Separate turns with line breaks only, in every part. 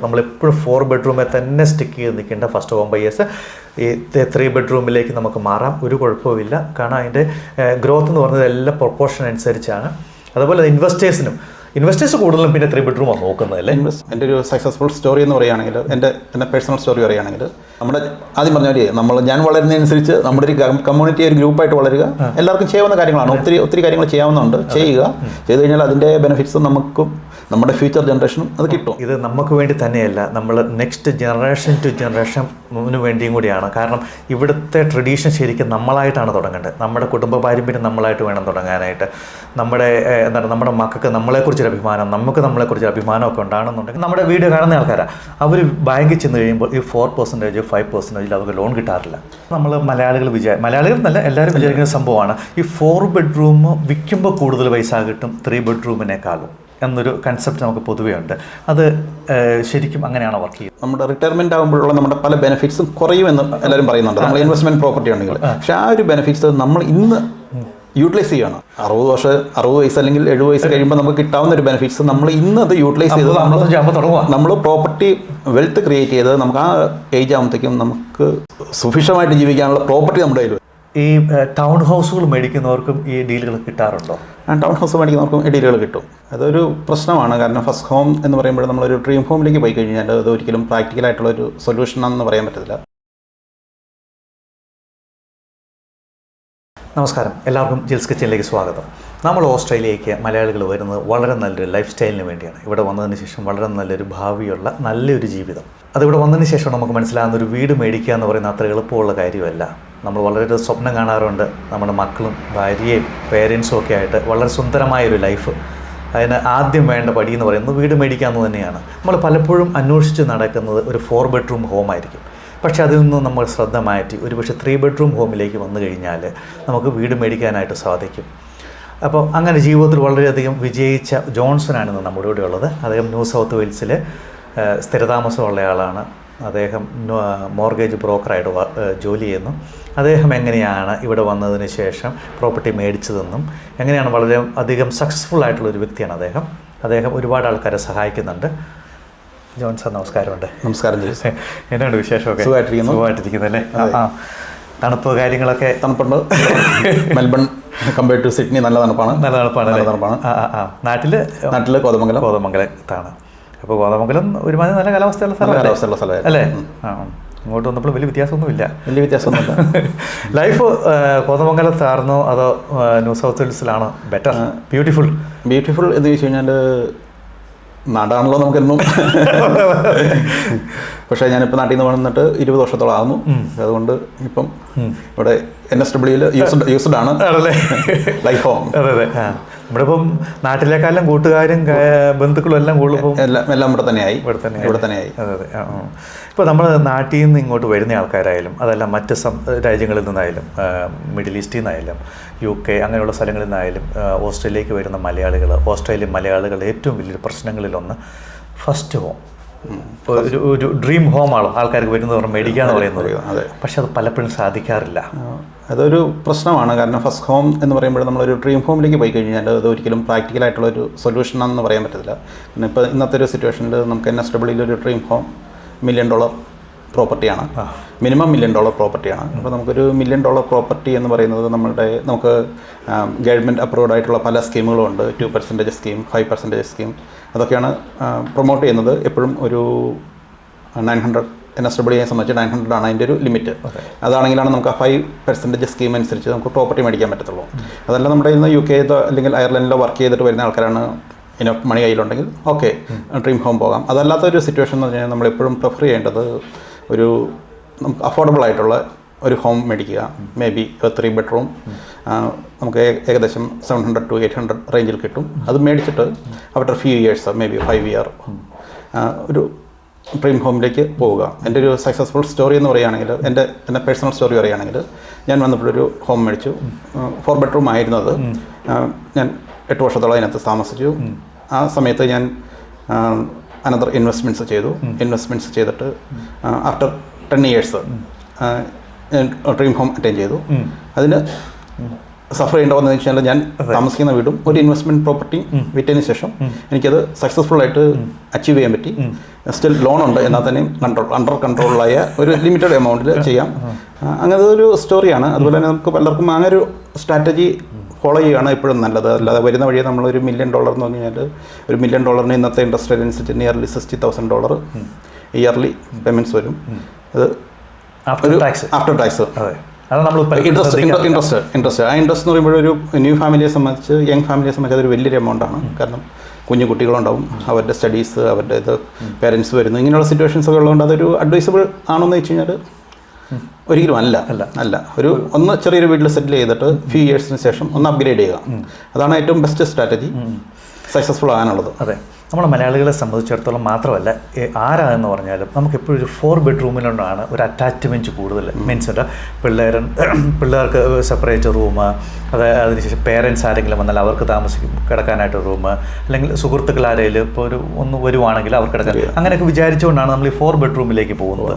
നമ്മളെപ്പോഴും 4 ബെഡ്റൂമിൽ തന്നെ സ്റ്റിക്ക് ചെയ്ത് നിൽക്കേണ്ട ഫസ്റ്റ് ഹോം ബയേഴ്സ് ഈ 3 ബെഡ്റൂമിലേക്ക് നമുക്ക് മാറാം, ഒരു കുഴപ്പമില്ല. കാരണം അതിൻ്റെ ഗ്രോത്ത് എന്ന് പറയുന്നത് എല്ലാം പ്രൊപ്പോർഷൻ അനുസരിച്ചാണ്. അതുപോലെ ഇൻവെസ്റ്റേഴ്സ് കൂടുതലും പിന്നെ 3 ബെഡ്റൂമാണ് നോക്കുന്നതല്ലേ.
എൻ്റെ ഒരു സക്സസ്ഫുൾ സ്റ്റോറി എന്ന് പറയുകയാണെങ്കിൽ എൻ്റെ പേഴ്സണൽ സ്റ്റോറി പറയുകയാണെങ്കിൽ നമ്മുടെ ആദ്യം പറഞ്ഞ ഞാൻ വളരുന്നതനുസരിച്ച് നമ്മുടെ ഒരു കമ്മ്യൂണിറ്റി ഒരു ഗ്രൂപ്പായിട്ട് വളരുക എല്ലാവർക്കും ചെയ്യാവുന്ന കാര്യങ്ങളാണ്. ഒത്തിരി കാര്യങ്ങൾ ചെയ്യാവുന്നുണ്ട്. ചെയ്ത് കഴിഞ്ഞാൽ അതിൻ്റെ ബെനിഫിറ്റ്സ് നമുക്കും നമ്മുടെ ഫ്യൂച്ചർ ജനറേഷനും അത് കിട്ടും.
ഇത് നമുക്ക് വേണ്ടി തന്നെയല്ല, നമ്മൾ നെക്സ്റ്റ് ജനറേഷൻ ടു ജനറേഷന് വേണ്ടിയും കൂടിയാണ്. കാരണം ഇവിടുത്തെ ട്രഡീഷൻ ശരിക്കും നമ്മളായിട്ടാണ് തുടങ്ങേണ്ടത്. നമ്മുടെ കുടുംബ പാരമ്പര്യം നമ്മളായിട്ട് വേണം തുടങ്ങാനായിട്ട്. നമ്മുടെ മക്കൾക്ക് നമ്മളെക്കുറിച്ചൊരു അഭിമാനം, നമുക്ക് നമ്മളെക്കുറിച്ചൊരു അഭിമാനമൊക്കെ ഉണ്ടാകണമെന്നുണ്ടെങ്കിൽ നമ്മുടെ വീഡിയോ കാണുന്ന ആൾക്കാരാണ്. അവർ ബാങ്കിൽ ചെന്ന് കഴിയുമ്പോൾ ഈ 4% 5% അവർക്ക് ലോൺ കിട്ടാറില്ല. നമ്മൾ മലയാളികൾ എന്നല്ല എല്ലാവരും വിചാരിക്കുന്ന സംഭവമാണ് ഈ 4 ബെഡ്റൂം വിൽക്കുമ്പോൾ കൂടുതൽ പൈസ കിട്ടും 3 ബെഡ്റൂമിനേക്കാളും എന്നൊരു കൺസെപ്റ്റ് നമുക്ക് പൊതുവേ ഉണ്ട്. അത് ശരിക്കും അങ്ങനെയാണോ വർക്ക് ചെയ്യുന്നത്?
നമ്മുടെ റിട്ടയർമെൻറ്റ് ആകുമ്പോഴുള്ള നമ്മുടെ പല ബെനിഫിറ്റ്സും കുറയുമെന്ന് എല്ലാവരും പറയുന്നുണ്ട്. നമ്മൾ ഇൻവെസ്റ്റ്മെൻറ്റ് പ്രോപ്പർട്ടി ഉണ്ടെങ്കിൽ. പക്ഷേ ആ ഒരു ബെനിഫിറ്റ്സ് നമ്മൾ ഇന്ന് യൂട്ടിലൈസ് ചെയ്യണം. 60 വയസ്സ് അല്ലെങ്കിൽ 70 വയസ്സ് കഴിയുമ്പോൾ നമുക്ക് കിട്ടാവുന്ന ഒരു ബെനിഫിറ്റ്സ് നമ്മൾ ഇന്ന് അത് യൂട്ടിലൈസ് ചെയ്ത് നമ്മൾ പ്രോപ്പർട്ടി വെൽത്ത് ക്രിയേറ്റ് ചെയ്ത് നമുക്ക് ആ ഏജ് ആകുമ്പോഴത്തേക്കും നമുക്ക് സുഭിക്ഷമായിട്ട് ജീവിക്കാനുള്ള പ്രോപ്പർട്ടി നമ്മുടെ കയ്യിൽ.
ഈ ടൗൺ ഹൗസുകൾ മേടിക്കുന്നവർക്കും ഈ ഡീലുകൾ കിട്ടാറുണ്ടോ?
ടൗൺ ഹൗസ് മേടിക്കുന്നവർക്കും ഈ ഡീലുകൾ കിട്ടും. അതൊരു പ്രശ്നമാണ്. കാരണം ഫസ്റ്റ് ഹോം എന്ന് പറയുമ്പോൾ നമ്മളൊരു ഡ്രീം ഹോമിലേക്ക് പോയി കഴിഞ്ഞാൽ അത് ഒരിക്കലും പ്രാക്ടിക്കലായിട്ടുള്ളൊരു സൊല്യൂഷനാണെന്ന് പറയാൻ പറ്റത്തില്ല.
നമസ്കാരം, എല്ലാവർക്കും ജിൽസ് കിച്ചണിലേക്ക് സ്വാഗതം. നമ്മൾ ഓസ്ട്രേലിയയ്ക്ക് മലയാളികൾ വരുന്നത് വളരെ നല്ലൊരു ലൈഫ് സ്റ്റൈലിന് വേണ്ടിയാണ്. ഇവിടെ വന്നതിന് ശേഷം വളരെ നല്ലൊരു ഭാവിയുള്ള നല്ലൊരു ജീവിതം. അതിവിടെ വന്നതിന് ശേഷം നമുക്ക് മനസ്സിലാകുന്ന ഒരു വീട് മേടിക്കുക എന്ന് പറയുന്നത് അത്ര എളുപ്പമുള്ള കാര്യമല്ല. നമ്മൾ വളരെ സ്വപ്നം കാണാറുണ്ട്, നമ്മുടെ മക്കളും ഭാര്യയും പേരൻസും ഒക്കെ ആയിട്ട് വളരെ സുന്ദരമായൊരു ലൈഫ്. അതിന് ആദ്യം വേണ്ട പടി എന്ന് പറയുന്നത് വീട് മേടിക്കാമെന്ന് തന്നെയാണ്. നമ്മൾ പലപ്പോഴും അന്വേഷിച്ച് നടക്കുന്നത് ഒരു 4 ബെഡ്റൂം ഹോമായിരിക്കും. പക്ഷേ അതിൽ നിന്ന് നമ്മൾ ശ്രദ്ധ മാറ്റി ഒരുപക്ഷെ 3 ബെഡ്റൂം ഹോമിലേക്ക് വന്നു കഴിഞ്ഞാൽ നമുക്ക് വീട് മേടിക്കാനായിട്ട് സാധിക്കും. അപ്പോൾ അങ്ങനെ ജീവിതത്തിൽ വളരെയധികം വിജയിച്ച ജോൺസനാണ് ഇന്ന് നമ്മുടെ കൂടെ ഉള്ളത്. അദ്ദേഹം ന്യൂ സൗത്ത് വെയിൽസിൽ സ്ഥിരതാമസമുള്ള ആളാണ്. അദ്ദേഹം മോർഗേജ് ബ്രോക്കറായിട്ട് ജോലി ചെയ്യുന്നു. അദ്ദേഹം എങ്ങനെയാണ് ഇവിടെ വന്നതിന് ശേഷം പ്രോപ്പർട്ടി മേടിച്ചതെന്നും എങ്ങനെയാണ് വളരെ അധികം സക്സസ്ഫുൾ ആയിട്ടുള്ളൊരു വ്യക്തിയാണ് അദ്ദേഹം ഒരുപാട് ആൾക്കാരെ സഹായിക്കുന്നുണ്ട്. ജോൺസൺ നമസ്കാരമുണ്ട്.
നമസ്കാരം.
എന്നാണ് വിശേഷമൊക്കെ? സുഖമായിട്ടിരിക്കുന്നല്ലേ? തണുപ്പ് കാര്യങ്ങളൊക്കെ?
തണുപ്പുണ്ട്. മെൽബൺ കമ്പയർഡ് ടു സിഡ്നി നല്ല തണുപ്പാണ്. നാട്ടില്
കോതമംഗലത്താണ്. അപ്പോൾ കോതമംഗലം ഒരുമാതിരി നല്ല കാലാവസ്ഥയുള്ള സ്ഥലം അല്ലേ? ഇങ്ങോട്ട് വന്നപ്പോൾ വലിയ വ്യത്യാസമൊന്നുമില്ല. ലൈഫ് കോതമംഗലത്തായിരുന്നോ അതോ ന്യൂ സൗത്ത് വെയിൽസിലാണോ ബെറ്റർ? ബ്യൂട്ടിഫുൾ
എന്ന് ചോദിച്ചു കഴിഞ്ഞാൽ നാടാണല്ലോ നമുക്കെന്നും. പക്ഷേ ഞാനിപ്പോൾ നാട്ടിൽ നിന്ന് വന്നിട്ട് 20 വർഷത്തോളം ആകുന്നു. അതുകൊണ്ട് ഇപ്പം ഇവിടെ NSW യൂസ്ഡ് ആണ് ലൈഫ് ഹോം.
അതെ. നമ്മളിപ്പം നാട്ടിലേക്കാളും കൂട്ടുകാരും ബന്ധുക്കളും എല്ലാം കൂടുതലും
എല്ലാം ഇവിടെ തന്നെയായി.
അതെ. ഇപ്പോൾ നമ്മൾ നാട്ടിൽ നിന്ന് ഇങ്ങോട്ട് വരുന്ന ആൾക്കാരായാലും അതല്ല മറ്റ് രാജ്യങ്ങളിൽ നിന്നായാലും മിഡിൽ ഈസ്റ്റിൽ നിന്നായാലും UK അങ്ങനെയുള്ള സ്ഥലങ്ങളിൽ നിന്നായാലും ഓസ്ട്രേലിയക്ക് വരുന്ന ഓസ്ട്രേലിയൻ മലയാളികളുടെ ഏറ്റവും വലിയൊരു പ്രശ്നങ്ങളിലൊന്ന് ഫസ്റ്റ് ഹോം. ഒരു ഡ്രീം ഹോമാണ് ആൾക്കാർക്ക് വരുന്നത് മേടിക്കാന്ന് പറയുന്നത്. പക്ഷെ അത് പലപ്പോഴും സാധിക്കാറില്ല.
അതൊരു പ്രശ്നമാണ്. കാരണം ഫസ്റ്റ് ഹോം എന്ന് പറയുമ്പോൾ നമ്മളൊരു ഡ്രീം ഹോമിലേക്ക് പോയി കഴിഞ്ഞാൽ അത് ഒരിക്കലും പ്രാക്ടിക്കലായിട്ടുള്ളൊരു സൊല്യൂഷനാണെന്ന് പറയാൻ പറ്റത്തില്ല. പിന്നെ ഇപ്പോൾ ഇന്നത്തെ ഒരു സിറ്റുവേഷനിൽ നമുക്ക് NSWയിൽ ഒരു ഡ്രീം ഹോം $1 million പ്രോപ്പർട്ടിയാണ്. മിനിമം $1 million പ്രോപ്പർട്ടിയാണ്. അപ്പോൾ നമുക്കൊരു $1 million പ്രോപ്പർട്ടി എന്ന് പറയുന്നത് നമുക്ക് ഗവൺമെൻറ് അപ്രൂവ്ഡ് ആയിട്ടുള്ള പല സ്കീമുകളും ഉണ്ട്. 2% സ്കീം, 5% സ്കീം, അതൊക്കെയാണ് പ്രൊമോട്ട് ചെയ്യുന്നത്. എപ്പോഴും ഒരു 900 NSWയെ സംബന്ധിച്ച് 900 ആണ് അതിൻ്റെ ഒരു ലിമിറ്റ്. അതാണെങ്കിലാണ് നമുക്ക് 5% സ്കീം അനുസരിച്ച് നമുക്ക് പ്രോപ്പർട്ടി മേടിക്കാൻ പറ്റത്തുള്ളൂ. അതല്ല നമ്മുടെ ഇന്ന് UK അല്ലെങ്കിൽ അയർലൻഡിലോ വർക്ക് ചെയ്തിട്ട് വരുന്ന ആൾക്കാരാണ് ഇനഫ് മണി കയ്യിലുണ്ടെങ്കിൽ ഓക്കെ ഡ്രീം ഹോം പോകാം. അതല്ലാത്തൊരു സിറ്റുവേഷൻ എന്ന് പറഞ്ഞാൽ നമ്മളെപ്പോഴും പ്രിഫർ ചെയ്യേണ്ടത് ഒരു നമുക്ക് അഫോർഡബിൾ ആയിട്ടുള്ള ഒരു ഹോം മേടിക്കുക. മേ ബി 3 ബെഡ്റൂം നമുക്ക് ഏകദേശം 700 to 800 റേഞ്ചിൽ കിട്ടും. അത് മേടിച്ചിട്ട് after few years may be 5 year ഒരു ഡ്രീം ഹോമിലേക്ക് പോവുക. എൻ്റെ ഒരു സക്സസ്ഫുൾ സ്റ്റോറി എന്ന് പറയുകയാണെങ്കിൽ എൻ്റെ പേഴ്സണൽ സ്റ്റോറി പറയുകയാണെങ്കിൽ ഞാൻ വന്നപ്പോഴൊരു ഹോം മേടിച്ചു. 4 ബെഡ്റൂം ആയിരുന്നത്. ഞാൻ 8 വർഷത്തോളം അതിനകത്ത് താമസിച്ചു. ആ സമയത്ത് ഞാൻ അനദർ ഇൻവെസ്റ്റ്മെൻറ്റ്സ് ചെയ്തിട്ട് ആഫ്റ്റർ 10 years ഞാൻ ഡ്രീം ഹോം അറ്റൈൻ ചെയ്തു. അതിന് സഫർ ചെയ്യേണ്ടതെന്ന് വെച്ചാൽ ഞാൻ താമസിക്കുന്ന വീടും ഒരു ഇൻവെസ്റ്റ്മെൻറ്റ് പ്രോപ്പർട്ടി വിറ്റതിന് ശേഷം എനിക്കത് സക്സസ്ഫുൾ ആയിട്ട് അച്ചീവ് ചെയ്യാൻ പറ്റി. സ്റ്റിൽ ലോൺ ഉണ്ട്, എന്നാൽ തന്നെയും അണ്ടർ കൺട്രോളായ ഒരു ലിമിറ്റഡ് എമൗണ്ടിൽ ചെയ്യാം. അങ്ങനത്തെ ഒരു സ്റ്റോറിയാണ്. അതുപോലെ തന്നെ നമുക്ക് പലർക്കും അങ്ങനെ ഒരു സ്ട്രാറ്റജി ഫോളോ ചെയ്യുകയാണ് എപ്പോഴും നല്ലത്. അല്ലാതെ വരുന്ന വഴിയെ നമ്മളൊരു $1 million എന്ന് പറഞ്ഞു കഴിഞ്ഞാൽ ഒരു $1 million ഇന്നത്തെ ഇൻട്രസ്റ്റ് റേറ്റ് അനുസരിച്ച് നിയർലി $60,000 ഇയർലി പേയ്മെൻറ്റ്സ് വരും. അത്
ആഫ്റ്റർ ടാക്സ്
ഇൻട്രസ്റ്റ് ആ ഇൻട്രസ്റ്റ് എന്ന് പറയുമ്പോൾ ഒരു ന്യൂ ഫാമിലിയെ സംബന്ധിച്ച് യങ് ഫാമിലിയെ സംബന്ധിച്ച് അതൊരു വലിയൊരു എമൗണ്ടാണ്. കാരണം കുഞ്ഞു കുട്ടികളുണ്ടാവും, അവരുടെ സ്റ്റഡീസ്, അവരുടെ ഇത് പേരൻസ് വരുന്നു, ഇങ്ങനെയുള്ള സിറ്റുവേഷൻസ് ഒക്കെ ഉള്ളതുകൊണ്ട് അതൊരു അഡ്വൈസബിൾ ആണെന്ന് വെച്ച് കഴിഞ്ഞാൽ ഒരിക്കലും അല്ല. ഒരു ചെറിയൊരു വീട്ടിൽ സെറ്റിൽ ചെയ്തിട്ട് ഫ്യൂ ഇയേഴ്സിന് ശേഷം ഒന്ന് അപ്ഗ്രേഡ് ചെയ്യുക. അതാണ് ഏറ്റവും ബെസ്റ്റ് സ്ട്രാറ്റജി സക്സസ്ഫുൾ ആകാനുള്ളത്.
അതെ, നമ്മുടെ മലയാളികളെ സംബന്ധിച്ചിടത്തോളം മാത്രമല്ല, ആരാണെന്ന് പറഞ്ഞാലും നമുക്ക് എപ്പോഴും ഒരു 4 bedroom ഒരു അറ്റാച്ച്മെൻറ്റ് കൂടുതൽ. മീൻസ് പിള്ളേർക്ക് സെപ്പറേറ്റ് റൂം, അതിനുശേഷം പേരൻസ് ആരെങ്കിലും വന്നാൽ അവർക്ക് കിടക്കാനായിട്ട് റൂം, അല്ലെങ്കിൽ സുഹൃത്തുക്കൾ ആരെങ്കിലും ഇപ്പോൾ ഒന്ന് വരുവാണെങ്കിൽ അവർക്ക് കിടക്കാൻ, അങ്ങനെയൊക്കെ വിചാരിച്ചുകൊണ്ടാണ് നമ്മൾ ഈ 4 bedroom പോകുന്നത്.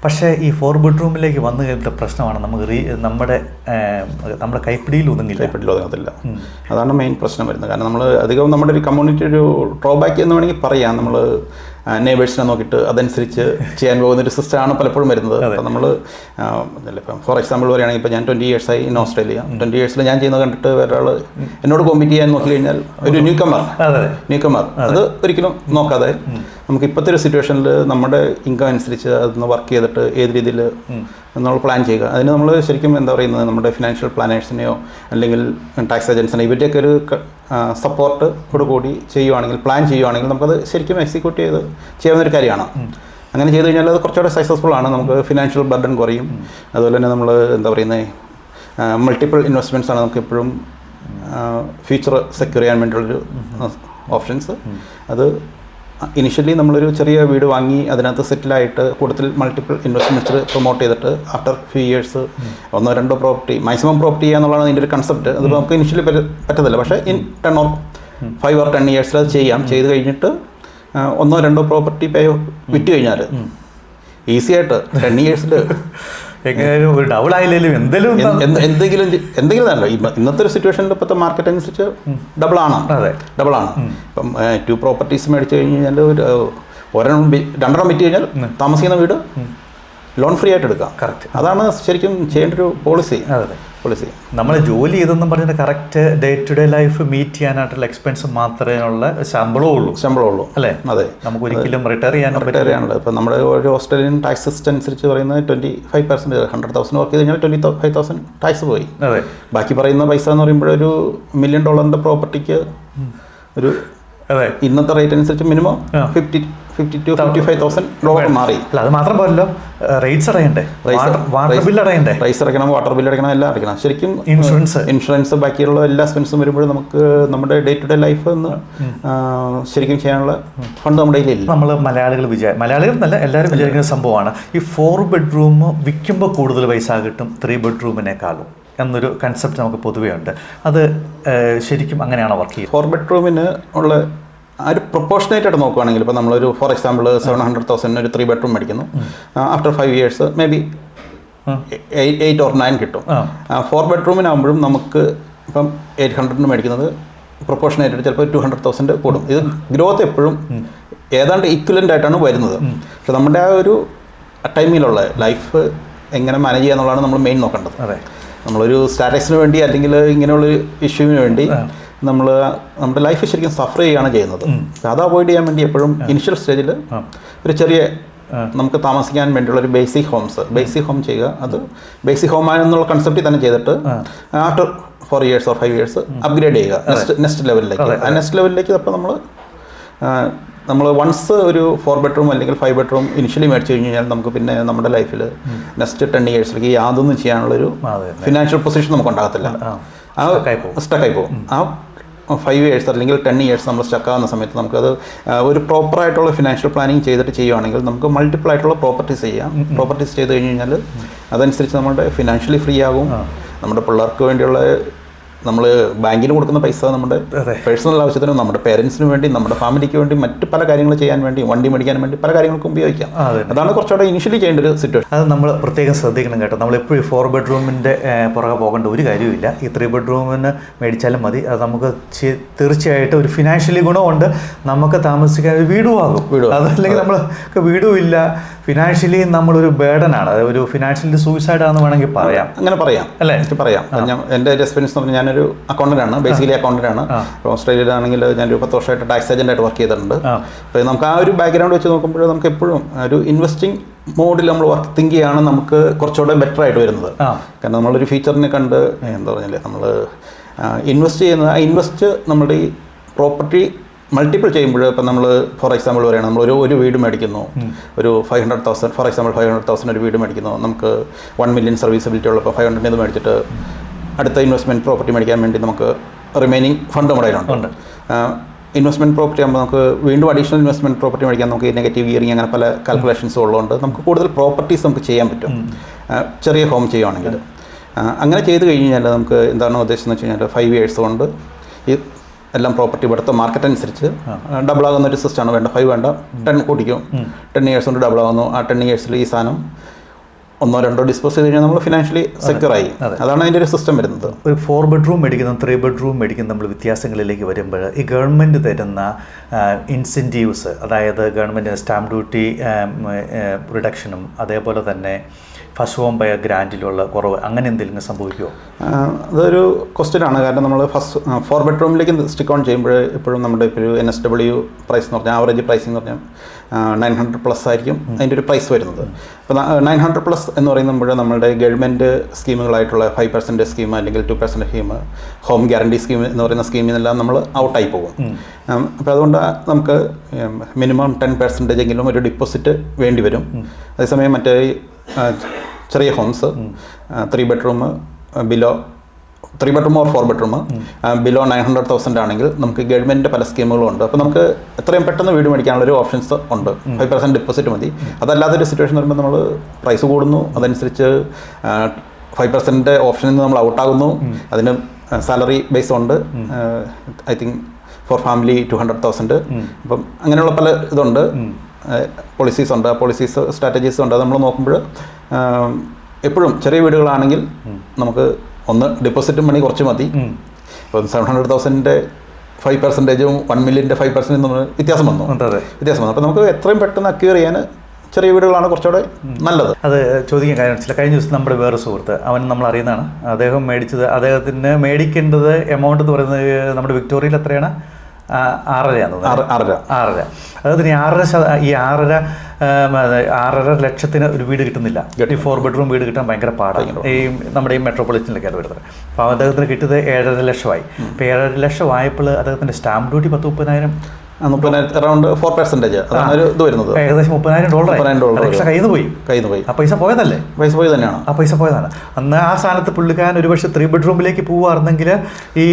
പക്ഷേ ഈ 4 bedroom വന്നു കഴിഞ്ഞ പ്രശ്നമാണ് നമുക്ക് നമ്മുടെ കൈപ്പിടിയിൽ
ഒതുങ്ങത്തില്ല. അതാണ് മെയിൻ പ്രശ്നം വരുന്നത്. കാരണം നമ്മൾ അധികം നമ്മുടെ ഒരു കമ്മ്യൂണിറ്റി ഒരു ഡ്രോബാക്ക് എന്ന് വേണമെങ്കിൽ പറയാം. നമ്മൾ നെയ്ബേഴ്സിനെ നോക്കിയിട്ട് അതനുസരിച്ച് ചെയ്യാൻ പോകുന്നൊരു സിസ്റ്റമാണ് പലപ്പോഴും വരുന്നത്. അപ്പോൾ നമ്മൾ ഇപ്പം ഫോർ എക്സാമ്പിൾ പറയുകയാണെങ്കിൽ ഇപ്പോൾ ഞാൻ 20 years ആയി ഇൻ ഓസ്ട്രേലിയ. 20 years ഞാൻ ചെയ്യുന്നത് കണ്ടിട്ട് വേറൊരാൾ എന്നോട് കോമ്പീറ്റ് ചെയ്യാൻ നോക്കി കഴിഞ്ഞാൽ ഒരു ന്യൂ കമർ അത് ഒരിക്കലും നോക്കാതെ നമുക്ക് ഇപ്പോഴത്തെ ഒരു സിറ്റുവേഷനിൽ നമ്മുടെ ഇൻകം അനുസരിച്ച് അതൊന്ന് വർക്ക് ചെയ്തിട്ട് ഏത് രീതിയിൽ നമ്മൾ പ്ലാൻ ചെയ്യുക. അതിന് നമ്മൾ ശരിക്കും എന്താ പറയുന്നത്, നമ്മുടെ ഫിനാൻഷ്യൽ പ്ലാനേഴ്സിനെയോ അല്ലെങ്കിൽ ടാക്സ് ഏജൻസിനെയോ ഇവരുടെയൊക്കെ ഒരു സപ്പോർട്ടോട് കൂടി ചെയ്യുവാണെങ്കിൽ, പ്ലാൻ ചെയ്യുവാണെങ്കിൽ നമുക്കത് ശരിക്കും എക്സിക്യൂട്ട് ചെയ്യാവുന്നൊരു കാര്യമാണ്. അങ്ങനെ ചെയ്ത് കഴിഞ്ഞാൽ അത് കുറച്ചുകൂടെ സക്സസ്ഫുൾ ആണ്. നമുക്ക് ഫിനാൻഷ്യൽ ബർഡൻ കുറയും. അതുപോലെ തന്നെ നമ്മൾ എന്താ പറയുന്നത്, മൾട്ടിപ്പിൾ ഇൻവെസ്റ്റ്മെൻറ്റ്സ് ആണ് നമുക്ക് എപ്പോഴും ഫ്യൂച്ചർ സെക്യൂർ ചെയ്യാൻ വേണ്ടിയുള്ളൊരു ഓപ്ഷൻസ്. അത് ഇനിഷ്യലി നമ്മളൊരു ചെറിയ വീട് വാങ്ങി അതിനകത്ത് സെറ്റിലായിട്ട് കൂടുതൽ മൾട്ടിപ്പിൾ ഇൻവെസ്റ്റ്മെൻറ്റ്സ് പ്രൊമോട്ട് ചെയ്തിട്ട് after few years 1-2 property maximum property ചെയ്യുക എന്നുള്ളതാണ് അതിൻ്റെ ഒരു കൺസെപ്റ്റ്. അത് നമുക്ക് ഇനിഷ്യലി പറ്റത്തില്ല. പക്ഷേ ഇൻ 10 or 5 or 10 years അത് ചെയ്യാം. ചെയ്ത് കഴിഞ്ഞിട്ട് 1-2 പ്രോപ്പർട്ടി വിറ്റ് കഴിഞ്ഞാൽ ഈസി ആയിട്ട് 10 years എന്തെങ്കിലും അല്ല. ഇന്നത്തെ ഒരു സിറ്റുവേഷനിൽ ഇപ്പോഴത്തെ മാർക്കറ്റ് അനുസരിച്ച് ഡബിൾ ആണ്. ഇപ്പം 2 properties മേടിച്ച് കഴിഞ്ഞാൽ ഒരെണ്ണം 2 വിറ്റ് കഴിഞ്ഞാൽ താമസിക്കുന്ന വീട് ലോൺ ഫ്രീ ആയിട്ട് എടുക്കാം.
കറക്റ്റ്.
അതാണ് ശരിക്കും ചെയ്യേണ്ട ഒരു പോളിസി.
നമ്മൾ ജോലി ചെയ്തെന്നും പറഞ്ഞാൽ correct day to day life meet ചെയ്യാനായിട്ടുള്ള എക്സ്പെൻസ് മാത്രമേ ഉള്ള ശമ്പളമുള്ളൂ അല്ലേ? അതെ, നമുക്ക് ഒരിക്കലും റിട്ടയർ ചെയ്യാനുള്ളത്.
ഇപ്പം നമ്മുടെ ഒരു ഓസ്ട്രേലിയൻ ടാക്സ് സിസ്റ്റം അനുസരിച്ച് പറയുന്നത് 25%. 100,000 വർക്ക് ചെയ്ത് കഴിഞ്ഞാൽ 25,000 ടാക്സ് പോയി. അതെ, ബാക്കി പറയുന്ന പൈസ എന്ന് പറയുമ്പോൾ ഒരു $1 million പ്രോപ്പർട്ടിക്ക് ഒരു ഇന്നത്തെ റേറ്റ് അനുസരിച്ച് മിനിമം $50,000-55,000 മാറി.
അല്ല, അത് മാത്രം പോലല്ലോ, റേറ്റ്സ് അടയണ്ടേ, വാട്ടർ ബില്ല് അടയണ്ടേ,
റൈസ് അടയ്ക്കണം, വാട്ടർ ബില്ല് അടയ്ക്കണം, എല്ലാം അടയ്ക്കണം. ശരിക്കും ഇൻഷുറൻസ് ബാക്കിയുള്ള എല്ലാ എക്സ്പെൻസും വരുമ്പോൾ നമുക്ക് നമ്മുടെ ഡേ ടു ഡേ ലൈഫ് ഒന്ന് ശരിക്കും ചെയ്യാനുള്ള ഫണ്ട് നമ്മുടെ കയ്യിലില്ല.
നമ്മൾ മലയാളികൾ എന്നല്ല എല്ലാവരും വിചാരിക്കുന്ന സംഭവമാണ് ഈ 4 bedroom വിൽക്കുമ്പോൾ കൂടുതൽ പൈസ കിട്ടും 3 bedroom എന്നൊരു കൺസെപ്റ്റ് നമുക്ക് പൊതുവേ ഉണ്ട്. അത് ശരിക്കും അങ്ങനെയാണോ വർക്ക് ചെയ്യുന്നത്?
4 bedroom ഉള്ള ആ ഒരു പ്രൊപ്പോർഷനേറ്റ് ആയിട്ട് നോക്കുകയാണെങ്കിൽ ഇപ്പോൾ നമ്മളൊരു ഫോർ എക്സാമ്പിൾ 700,000 ഒരു 3 bedroom മേടിക്കുന്നു. After 5 years maybe 8 or 9 കിട്ടും. 4 bedroom നമുക്ക് ഇപ്പം 800 മേടിക്കുന്നത് പ്രൊപ്പോർഷനേറ്റ് ചിലപ്പോൾ 200,000 കൂടും. ഇത് ഗ്രോത്ത് എപ്പോഴും ഏതാണ്ട് ഈക്വലൻ്റ് ആയിട്ടാണ് വരുന്നത്. പക്ഷെ നമ്മുടെ ആ ഒരു ടൈമിലുള്ള ലൈഫ് എങ്ങനെ മാനേജ് ചെയ്യുക എന്നുള്ളതാണ് നമ്മൾ മെയിൻ നോക്കേണ്ടത്. നമ്മളൊരു സ്റ്റാറ്റസിന് വേണ്ടി അല്ലെങ്കിൽ ഇങ്ങനെയുള്ള ഇഷ്യൂവിന് വേണ്ടി നമ്മുടെ ലൈഫ് ശരിക്കും സഫർ ചെയ്യുകയാണ് ചെയ്യുന്നത്. അത് അവോയ്ഡ് ചെയ്യാൻ വേണ്ടി എപ്പോഴും ഇനിഷ്യൽ സ്റ്റേജിൽ ഒരു ചെറിയ നമുക്ക് താമസിക്കാൻ വേണ്ടിയുള്ള ഒരു ബേസിക് ഹോം ചെയ്യുക. അത് ബേസിക് ഹോം എന്നുള്ള കൺസെപ്റ്റിൽ തന്നെ ചെയ്തിട്ട് after 4 years or 5 years upgrade ചെയ്യുക നെക്സ്റ്റ് ലെവലിലേക്ക്. ആ നെക്സ്റ്റ് ലെവലിലേക്ക് അപ്പോൾ നമ്മൾ വൺസ് ഒരു 4 bedroom അല്ലെങ്കിൽ 5 bedroom ഇനിഷ്യലി മേടിച്ചു കഴിഞ്ഞ് കഴിഞ്ഞാൽ നമുക്ക് പിന്നെ നമ്മുടെ ലൈഫിൽ നെക്സ്റ്റ് 10 yearsലേക്ക് യാതൊന്നും ചെയ്യാനുള്ളൊരു ഫിനാൻഷ്യൽ പൊസിഷൻ നമുക്ക് ഉണ്ടാകത്തില്ല. സ്റ്റക്കായി പോകും. ആ 5 years അല്ലെങ്കിൽ 10 years നമ്മൾ സ്റ്റക്കാകുന്ന സമയത്ത് നമുക്കത് ഒരു പ്രോപ്പറായിട്ടുള്ള ഫിനാൻഷ്യൽ പ്ലാനിങ് ചെയ്തിട്ട് ചെയ്യുകയാണെങ്കിൽ നമുക്ക് മൾട്ടിപ്പിൾ ആയിട്ടുള്ള പ്രോപ്പർട്ടീസ് ചെയ്യാം. പ്രോപ്പർട്ടീസ് ചെയ്ത് കഴിഞ്ഞ് കഴിഞ്ഞാൽ അതനുസരിച്ച് നമ്മുടെ ഫിനാൻഷ്യലി ഫ്രീ ആകും. നമ്മുടെ പിള്ളേർക്ക് വേണ്ടിയുള്ള നമ്മൾ ബാങ്കിന് കൊടുക്കുന്ന പൈസ നമ്മുടെ പേഴ്സണൽ ആവശ്യത്തിനും നമ്മുടെ പേരൻസിന് വേണ്ടി നമ്മുടെ ഫാമിലിക്ക് വേണ്ടി മറ്റ് പല കാര്യങ്ങൾ ചെയ്യാൻ വേണ്ടി വണ്ടി മേടിക്കാൻ വേണ്ടി പല കാര്യങ്ങൾക്കും ഉപയോഗിക്കാം. അതാണ് കുറച്ചുകൂടെ ഇനിഷ്യലി ചെയ്യേണ്ട ഒരു സിറ്റുവേഷൻ.
അത് നമ്മൾ പ്രത്യേകം ശ്രദ്ധിക്കണം കേട്ടോ. നമ്മളെപ്പോഴും 4 ബെഡ്റൂമിൻ്റെ പുറകെ പോകേണ്ട ഒരു കാര്യമില്ല. ഈ 3 ബെഡ്റൂമിന് മേടിച്ചാലും മതി. അത് നമുക്ക് തീർച്ചയായിട്ടും ഒരു ഫിനാൻഷ്യലി ഗുണമുണ്ട്. നമുക്ക് താമസിക്കാൻ ഒരു വീടും ആകും. അതല്ലെങ്കിൽ നമ്മൾ വീടും ഇല്ല, ഫിനാൻഷ്യലി നമ്മളൊരു ബേർഡനാണ്, ഒരു ഫിനാൻഷ്യലി സൂയിസൈഡാണെന്ന് വേണമെങ്കിൽ പറയാം.
അങ്ങനെ പറയാം അല്ലേ? പറയാം. ഞാൻ എൻ്റെ എക്സ്പീരിയൻസ് എന്ന് പറഞ്ഞാൽ ഞാനൊരു അക്കൗണ്ടൻ്റാണ്, ബേസിക്കലി അക്കൗണ്ടൻ്റാണ്. ഇപ്പോൾ ഓസ്ട്രേലിയയിലാണെങ്കിൽ ഞാനൊരു 10 വർഷമായിട്ട് ടാക്സ് ഏജൻ്റായിട്ട് വർക്ക് ചെയ്തിട്ടുണ്ട്. അപ്പോൾ നമുക്ക് ആ ഒരു ബാക്ക്ഗ്രൗണ്ട് വെച്ച് നോക്കുമ്പോൾ നമുക്ക് എപ്പോഴും ഒരു ഇൻവെസ്റ്റിംഗ് മോഡിൽ നമ്മൾ വർക്ക് തിങ്ക് ചെയ്യാണ് നമുക്ക് കുറച്ചുകൂടെ ബെറ്റർ ആയിട്ട് വരുന്നത്. കാരണം നമ്മളൊരു ഫീച്ചറിനെ കണ്ട് എന്താ പറഞ്ഞാൽ നമ്മൾ ഇൻവെസ്റ്റ് ചെയ്യുന്നത്, ആ ഇൻവെസ്റ്റ് നമ്മുടെ ഈ പ്രോപ്പർട്ടി മൾട്ടിപ്പിൾ ചെയ്യുമ്പോൾ ഇപ്പം നമ്മൾ ഫോർ എക്സാമ്പിൾ പറയുകയാണ്, നമ്മൾ ഒരു വീട് മേടിക്കുന്നു, ഒരു 500,000 ഫോർ എക്സാമ്പിൾ 500,000 ഒരു വീട് മേടിക്കുന്നു, നമുക്ക് 1 million സർവീസബിലിറ്റി ഉള്ളപ്പോൾ 500 ഇത് മേടിച്ചിട്ട് അടുത്ത ഇൻവെസ്റ്റ്മെൻറ്റ് പ്രോപ്പർട്ടി മേടിക്കാൻ വേണ്ടി നമുക്ക് റിമൈനിങ് ഫണ്ട് നമ്മുടെ കയ്യിലുണ്ട്. ഇൻവെസ്റ്റ്മെൻറ്റ് പ്രോപ്പർട്ടി ആകുമ്പോൾ നമുക്ക് വീണ്ടും അഡീഷണൽ ഇൻവെസ്റ്റ്മെൻറ്റ് പ്രോപ്പർട്ടി മേടിക്കാൻ നമുക്ക് നെഗറ്റീവ് ഗിയറിങ് അങ്ങനെ പല കാൽക്കുലേഷൻസും ഉള്ളതുകൊണ്ട് നമുക്ക് കൂടുതൽ പ്രോപ്പർട്ടീസ് നമുക്ക് ചെയ്യാൻ പറ്റും ചെറിയ ഹോം ചെയ്യുകയാണെങ്കിൽ. അങ്ങനെ ചെയ്ത് കഴിഞ്ഞാൽ നമുക്ക് എന്താണ് ഉദ്ദേശിച്ചതെന്ന് വെച്ച് കഴിഞ്ഞാൽ 5 years കൊണ്ട് ഈ എല്ലാം പ്രോപ്പർട്ടി ഇവിടുത്തെ മാർക്കറ്റ് അനുസരിച്ച് ഡബിൾ ആകുന്ന ഒരു സിസ്റ്റമാണ്. വേണ്ട 5 വേണ്ട 10 കൂട്ടിക്കും. 10 years കൊണ്ട് ഡബിൾ ആകുന്നു. ആ 10 years ഈ സാധനം 1-2 ഡിസ്പോസ് ചെയ്ത് കഴിഞ്ഞാൽ നമ്മൾ ഫിനാൻഷ്യലി സെക്യൂർ ആയി. അതാണ് അതിൻ്റെ ഒരു സിസ്റ്റം വരുന്നത്.
ഒരു 4 ബെഡ്റൂം മേടിക്കുന്ന 3 ബെഡ്റൂം മേടിക്കുന്ന നമ്മൾ വ്യത്യാസങ്ങളിലേക്ക് വരുമ്പോൾ ഈ ഗവൺമെൻറ് തരുന്ന ഇൻസെൻറ്റീവ്സ്, അതായത് ഗവൺമെൻറ് സ്റ്റാമ്പ് ഡ്യൂട്ടി റിഡക്ഷനും അതേപോലെ തന്നെ ഫസ്റ്റ് ഹോം ബയർ ഗ്രാൻറ്റിലുള്ള കുറവ്, അങ്ങനെ എന്തെങ്കിലും സംഭവിക്കുമോ?
അതൊരു ക്വസ്റ്റ്യനാണ്. കാരണം നമ്മൾ 4 ബെഡ്റൂമിലേക്ക് സ്റ്റിക്ക് ഓൺ ചെയ്യുമ്പോൾ എപ്പോഴും നമ്മുടെ ഇപ്പോൾ ഒരു NSW പ്രൈസ് എന്ന് പറഞ്ഞാൽ ആവറേജ് പ്രൈസിംഗ് എന്ന് പറഞ്ഞാൽ 900+ ആയിരിക്കും അതിൻ്റെ ഒരു പ്രൈസ് വരുന്നത്. അപ്പോൾ 900+ എന്ന് പറയുമ്പോൾ നമ്മുടെ ഗവൺമെൻറ് സ്കീമുകളായിട്ടുള്ള 5% സ്കീം അല്ലെങ്കിൽ 2% സ്കീം, ഹോം ഗ്യാരണ്ടി സ്കീം എന്ന് പറയുന്ന സ്കീമിൽ നിന്നെല്ലാം നമ്മൾ ഔട്ടായി പോകും. അപ്പോൾ അതുകൊണ്ട് നമുക്ക് മിനിമം 10% എങ്കിലും ഒരു ഡിപ്പോസിറ്റ് വേണ്ടി വരും. അതേസമയം മറ്റേ ചെറിയ homes 3 bedroom below 3 bedroom or 4 bedroom below 900,000 ആണെങ്കിൽ നമുക്ക് ഗവൺമെൻറ്റിൻ്റെ പല സ്കീമുകളും ഉണ്ട്. അപ്പോൾ നമുക്ക് എത്രയും പെട്ടെന്ന് വീട് മേടിക്കാനുള്ളൊരു ഓപ്ഷൻസ് ഉണ്ട്. 5% ഡിപ്പോസിറ്റ് മതി. അതല്ലാത്തൊരു സിറ്റുവേഷൻ വരുമ്പോൾ നമ്മൾ പ്രൈസ് കൂടുന്നു, അതനുസരിച്ച് 5% ഓപ്ഷനിൽ നിന്ന് നമ്മൾ ഔട്ടാകുന്നു. അതിന് സാലറി ബേസ് ഉണ്ട്. I think four family 200,000. അപ്പം അങ്ങനെയുള്ള പല ഇതുണ്ട്, പോളിസീസ് ഉണ്ട്. പോളിസീസ് സ്ട്രാറ്റജീസ് ഉണ്ട്. അത് നമ്മൾ നോക്കുമ്പോൾ എപ്പോഴും ചെറിയ വീടുകളാണെങ്കിൽ നമുക്ക് ഒന്ന് ഡിപ്പോസിറ്റ് മണി കുറച്ച് മതി. ഇപ്പം 700,000 5%ഉം 1 million 5% നമ്മൾ വ്യത്യാസം വന്നു. അപ്പോൾ നമുക്ക് എത്രയും പെട്ടെന്ന് അക്യൂർ ചെയ്യാൻ ചെറിയ വീടുകളാണ് കുറച്ചുകൂടെ നല്ലത്.
അത് ചോദിക്കാൻ കാര്യം വെച്ചില്ല, കഴിഞ്ഞ ദിവസം നമ്മുടെ വേറെ സുഹൃത്ത്, അവൻ നമ്മൾ അറിയുന്നതാണ്, അദ്ദേഹം മേടിച്ചത്, അദ്ദേഹത്തിന് മേടിക്കേണ്ടത് എമൗണ്ട് എന്ന് പറയുന്നത് നമ്മുടെ വിക്ടോറിയയിൽ എത്രയാണ്? 6.5 അതായത് ഈ 6.5 ലക്ഷത്തിന് ഒരു വീട് കിട്ടുന്നില്ല. ഈ 4 ബെഡ്റൂം വീട് കിട്ടാൻ ഭയങ്കര പാടാണ് ഈ നമ്മുടെ ഈ മെട്രോപൊളിറ്റനിലൊക്കെയാണ് വരുന്നത്. അപ്പോൾ അദ്ദേഹത്തിന് കിട്ടിയത് 7.5 ലക്ഷമായി. അപ്പോൾ 7.5 ലക്ഷം ആയപ്പോൾ അദ്ദേഹത്തിൻ്റെ സ്റ്റാമ്പ് ഡ്യൂട്ടി 10-30,000
അറൗണ്ട് 4% അതാണ് ഒരു ഇത് വരുന്നത്.
ഏകദേശം $30,000 കയ്യിൽ നിന്ന് പോയി. ആ പൈസ പോയതല്ലേ?
പൈസ പോയി തന്നെയാണ്.
ആ പൈസ പോയതാണ്. അന്ന് ആ സ്ഥാനത്ത് പുള്ളിക്കാരൻ ഒരുപക്ഷെ 3 ബെഡ്റൂമിലേക്ക് പോവുകയാണെങ്കിൽ ഈ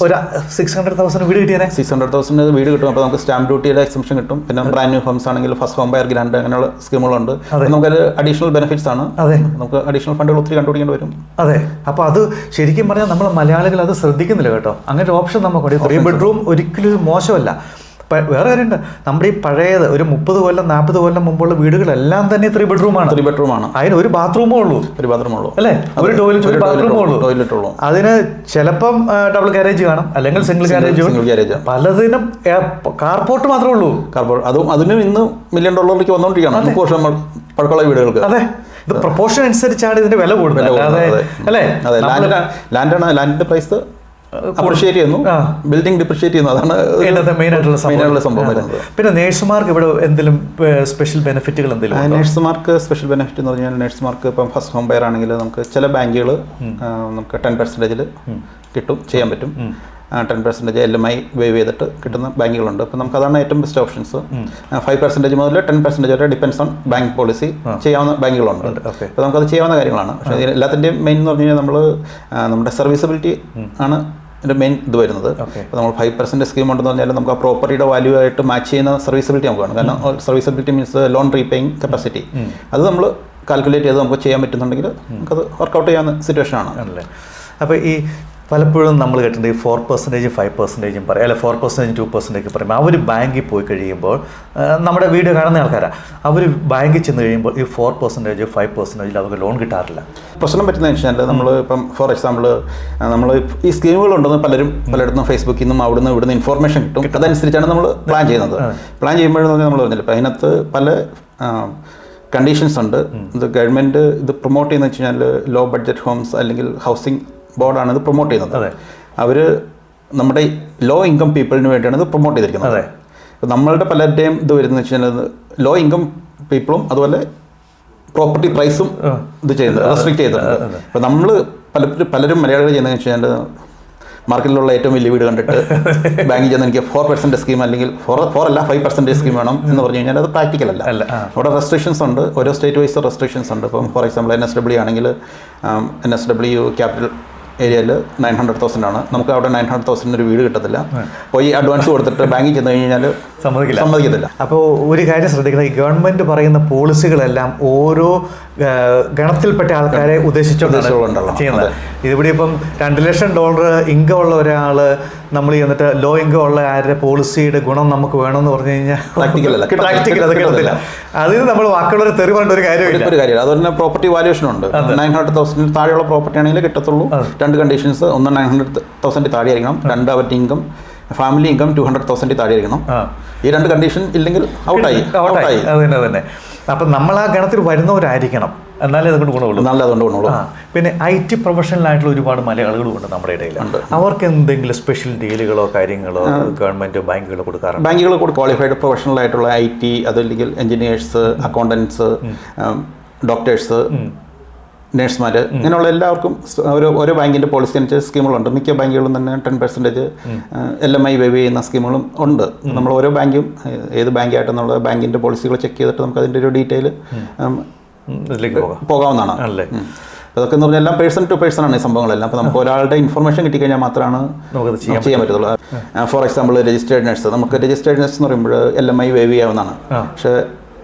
ഒരു 600,000 വീട് കിട്ടിയാൽ
600,000 വീട് കിട്ടും. അപ്പോൾ നമുക്ക് സ്റ്റാമ്പ് ഡ്യൂട്ടിയുടെ എക്സംഷൻ കിട്ടും. പിന്നെ ബ്രാൻഡ് ന്യൂ ഹോംസ് ആണെങ്കിൽ ഫസ്റ്റ് ഹോം ബയർ ഗ്രാൻഡ് അങ്ങനെയുള്ള സ്കീമുകളുണ്ട്. നമുക്കത് അഡീഷണൽ ബെനിഫിറ്റ്സ് ആണ്.
അതെ,
നമുക്ക് അഡീഷണൽ ഫണ്ടുകൾ ഒത്തിരി കണ്ടുപിടിക്കേണ്ടി വരും.
അതെ, അപ്പോൾ അത് ശരിക്കും പറഞ്ഞാൽ നമ്മൾ മലയാളികൾ അത് ശ്രദ്ധിക്കുന്നില്ല കേട്ടോ. അങ്ങനെ ഒരു ഓപ്ഷൻ നമുക്കുണ്ട്. 3 ബെഡ്റൂം ഒരിക്കലും മോശമല്ല. വേറെ കാര്യമുണ്ട്, നമ്മുടെ ഈ പഴയത് ഒരു 30 കൊല്ലം 40 കൊല്ലം മുമ്പുള്ള വീടുകളെല്ലാം തന്നെ 3 ബെഡ്റൂമാണ്. അതിന് ഒരു ബാത്റൂമേ ഉള്ളൂ അല്ലേ? ഒരു ടോയ്ലറ്റ്, ഒരു ബാത്റൂമേ ഉള്ളൂ. അതിന് ചിലപ്പം ഡബിൾ ഗാരേജ് കാണും, അല്ലെങ്കിൽ സിംഗിൾ ഗാരേജ്. പലതിനും കാർപോർട്ട് മാത്രമേ ഉള്ളൂ.
അതും അതിനും ഇന്ന് $1 million വന്നുകൊണ്ടിരിക്കുകയാണ് പഴക്കമുള്ള വീടുകൾക്ക്.
അതെ, ഇത് പ്രൊപ്പോർഷൻ അനുസരിച്ചാണ് ഇതിന്റെ വില കൂടുന്നത്. അല്ലേ?
ലാൻഡിന്റെ പ്രൈസ് അപ്രിഷിയേറ്റ് ചെയ്യുന്നു, ബിൽഡിംഗ് ഡിപ്രിഷിയേറ്റ് ചെയ്യുന്നു. അതാണ് മെയിൻ ആയിട്ടുള്ള സംഭവം.
പിന്നെ നേഴ്സുമാർക്ക് ഇവിടെ എന്തെങ്കിലും സ്പെഷ്യൽ ബെനിഫിറ്റുകൾ എന്തെങ്കിലും?
നേഴ്സുമാർക്ക് സ്പെഷ്യൽ ബെനിഫിറ്റ് എന്ന് പറഞ്ഞാൽ നേഴ്സുമാർക്ക് ഇപ്പം ഫസ്റ്റ് ഹോം ബയർ ആണെങ്കിൽ നമുക്ക് ചില ബാങ്കുകൾ നമുക്ക് 10% കിട്ടും, ചെയ്യാൻ പറ്റും. 10% LMI വേവ് ചെയ്തിട്ട് കിട്ടുന്ന ബാങ്കുകളുണ്ട്. അപ്പോൾ നമുക്ക് അതാണ് ഏറ്റവും ബെസ്റ്റ് ഓപ്ഷൻസ്. 5% മുതൽ 10% വരെ ഡിപ്പെൻസ് ഓൺ ബാങ്ക് പോളിസി ചെയ്യാവുന്ന ബാങ്കുകളുണ്ട്. അപ്പോൾ നമുക്കത് ചെയ്യാവുന്ന കാര്യങ്ങളാണ്. പക്ഷേ എല്ലാത്തിൻ്റെയും മെയിൻ എന്ന് പറഞ്ഞു കഴിഞ്ഞാൽ നമ്മുടെ സർവീസബിലിറ്റി ആണ് ഇതിൻ്റെ മെയിൻ ഇത് വരുന്നത്. അപ്പോൾ നമ്മൾ 5% സ്കീം ഉണ്ടെന്ന് പറഞ്ഞാൽ നമുക്ക് ആ പ്രോപ്പർട്ടിയുടെ വാല്യൂ ആയിട്ട് മാച്ച് ചെയ്യുന്ന സർവീസബിലിറ്റി നമുക്ക് വേണം. കാരണം serviceability means loan repaying capacity. അത് നമ്മൾ കാൽക്കുലേറ്റ് ചെയ്ത് നമുക്ക് ചെയ്യാൻ പറ്റുന്നുണ്ടെങ്കിൽ നമുക്കത് വർക്കൗട്ട് ചെയ്യാവുന്ന സിറ്റുവേഷൻ ആണ്.
അപ്പോൾ ഈ പലപ്പോഴും നമ്മൾ കേട്ടിട്ടുണ്ട് ഈ 4% 5% പറയും, അല്ലെ 4% 2% പറയും. അവർ ബാങ്കിൽ പോയി കഴിയുമ്പോൾ നമ്മുടെ വീഡിയോ കാണുന്ന ആൾക്കാരാണ്, അവർ ബാങ്കിൽ ചെന്ന് കഴിയുമ്പോൾ ഈ 4% 5% അവർക്ക് ലോൺ കിട്ടാറില്ല.
പ്രശ്നം പറ്റുന്നതെന്ന് വെച്ചാൽ നമ്മൾ ഇപ്പം ഫോർ എക്സാമ്പിൾ നമ്മൾ ഈ സ്കീമുകളുണ്ടെന്ന് പലയിടത്തും ഫേസ്ബുക്കിൽ നിന്നും അവിടുന്ന് ഇവിടുന്ന് ഇൻഫോർമേഷൻ കിട്ടും. അതനുസരിച്ചാണ് നമ്മൾ പ്ലാൻ ചെയ്യുന്നത്. പ്ലാൻ ചെയ്യുമ്പോഴെന്ന് നമ്മൾ പറഞ്ഞില്ല, ഇപ്പം അതിനകത്ത് പല കണ്ടീഷൻസ് ഉണ്ട്. ഇത് ഗവൺമെൻറ് ഇത് പ്രൊമോട്ട് ചെയ്യുന്നത് വെച്ച് കഴിഞ്ഞാൽ ലോ ബഡ്ജറ്റ് ഹോംസ് അല്ലെങ്കിൽ ഹൗസിംഗ് ബോർഡാണ് ഇത് പ്രൊമോട്ട് ചെയ്യുന്നത്. അവർ നമ്മുടെ ലോ ഇൻകം പീപ്പിളിന് വേണ്ടിയാണ് ഇത് പ്രൊമോട്ട് ചെയ്തിരിക്കുന്നത്. അപ്പോൾ നമ്മളുടെ പലരുടെയും ഇത് വരുന്നത് വെച്ച് കഴിഞ്ഞാൽ ലോ ഇൻകം പീപ്പിളും അതുപോലെ പ്രോപ്പർട്ടി പ്രൈസും ഇത് ചെയ്യുന്നത് റെസ്ട്രിക്റ്റ് ചെയ്തിട്ടുണ്ട്. അപ്പോൾ നമ്മൾ പലരും മലയാളികൾ ചെയ്യുന്നതെന്ന് വെച്ച് കഴിഞ്ഞാൽ മാർക്കറ്റിലുള്ള ഏറ്റവും വലിയ വീട് കണ്ടിട്ട് ബാങ്കിൽ ചെന്ന് എനിക്ക് 4% സ്കീം അല്ലെങ്കിൽ 4 അല്ല 5% സ്കീം വേണം എന്ന് പറഞ്ഞു കഴിഞ്ഞാൽ അത് പ്രാക്ടിക്കൽ അല്ല. അവിടെ റെസ്ട്രിക്ഷൻസ് ഉണ്ട്, ഓരോ സ്റ്റേറ്റ് വൈസ് റെസ്ട്രിക്ഷൻസ് ഉണ്ട്. ഇപ്പം ഫോർ എക്സാമ്പിൾ NSW ആണെങ്കിൽ NSW ക്യാപിറ്റൽ ഏരിയയിൽ 900,000 ആണ്. നമുക്ക് അവിടെ 900,000 ഒരു വീട് കിട്ടത്തില്ല. പോയി അഡ്വാൻസ് കൊടുത്തിട്ട് ബാങ്കിൽ ചെന്ന് കഴിഞ്ഞാൽ സമ്മതിക്കത്തില്ല.
അപ്പോൾ ഒരു കാര്യം ശ്രദ്ധിക്കണം, ഈ ഗവൺമെൻറ് പറയുന്ന പോളിസികളെല്ലാം ഓരോ ഗണത്തിൽപ്പെട്ട ആൾക്കാരെ ഉദ്ദേശിച്ചുകൊണ്ടാണ് ചെയ്യുന്നത്. ഇതിവിടെ ഇപ്പം $2 ലക്ഷം ഇൻകം ഉള്ള ഒരാൾ നമ്മൾ ചെന്നിട്ട് ലോ ഇൻകം ഉള്ള ആരുടെ പോളിസിയുടെ ഗുണം നമുക്ക് വേണമെന്ന് പറഞ്ഞു കഴിഞ്ഞാൽ പ്രാക്ടിക്കൽ അത് കിട്ടത്തില്ല. അതിന് നമ്മൾ വാക്കുകളൊരു തെറി പറഞ്ഞ ഒരു കാര്യമില്ല.
അതുപോലെ പ്രോപ്പർട്ടി വാല്യൂഷൻ ഉണ്ട്. 900,000 താഴെയുള്ള പ്രോപ്പർട്ടി ആണെങ്കിൽ കിട്ടത്തുള്ളൂ. 2 കണ്ടീഷൻസ്, ഒന്ന് 900,000 താഴെ ആയിരിക്കണം, 2 അവരുടെ ഇൻകം ഫാമിലി ഇൻകം 200,000 താഴെ ആയിരിക്കണം. ഈ 2 കണ്ടീഷൻ ഇല്ലെങ്കിൽ ഔട്ടായി.
തന്നെ അപ്പം നമ്മൾ ആ ഗണത്തിൽ വരുന്നവരായിരിക്കണം, എന്നാലേ അതുകൊണ്ട് ഗുണമുള്ളൂ.
നല്ല അതുകൊണ്ട് ഗുണമുള്ളൂ.
പിന്നെ IT പ്രൊഫഷണലായിട്ടുള്ള ഒരുപാട് മലയാളികളും ഉണ്ട് നമ്മുടെ ഇടയിൽ. അവർക്ക് എന്തെങ്കിലും സ്പെഷ്യൽ ഡീലുകളോ കാര്യങ്ങളോ ഗവൺമെൻറ് ബാങ്കുകൾ കൊടുക്കാറുണ്ട്?
ബാങ്കുകൾ ക്വാളിഫൈഡ് പ്രൊഫഷണൽ ആയിട്ടുള്ള IT, അതല്ലെങ്കിൽ എഞ്ചിനീയേഴ്സ്, അക്കൗണ്ടൻസ്, ഡോക്ടേഴ്സ്, നേഴ്സുമാർ, ഇങ്ങനെയുള്ള എല്ലാവർക്കും ഓരോ ബാങ്കിൻ്റെ പോളിസി അനുസരിച്ച് സ്കീമുകളുണ്ട്. മിക്ക ബാങ്കുകളും തന്നെ 10% LMI വേവ് ചെയ്യുന്ന സ്കീമുകളും ഉണ്ട്. നമ്മൾ ഓരോ ബാങ്കും ഏത് ബാങ്കായിട്ടെന്നുള്ള ബാങ്കിൻ്റെ പോളിസികൾ ചെക്ക് ചെയ്തിട്ട് നമുക്ക് അതിൻ്റെ ഒരു ഡീറ്റെയിൽ പോകാവുന്നതാണ്. അതൊക്കെ എന്ന് പറഞ്ഞാൽ എല്ലാം പേഴ്സൺ ടു പേഴ്സൺ ആണ് ഈ സംഭവങ്ങളെല്ലാം. അപ്പോൾ നമുക്ക് ഒരാളുടെ ഇൻഫർമേഷൻ കിട്ടിക്കഴിഞ്ഞാൽ മാത്രമാണ് നമുക്ക് ചെയ്യാൻ പറ്റത്തുള്ളൂ. ഫോർ എക്സാമ്പിൾ രജിസ്റ്റേർഡ് നഴ്സ്, നമുക്ക് രജിസ്റ്റേർഡ് നഴ്സ് എന്ന് പറയുമ്പോൾ LMI വേവ് ചെയ്യാവുന്നതാണ്. പക്ഷേ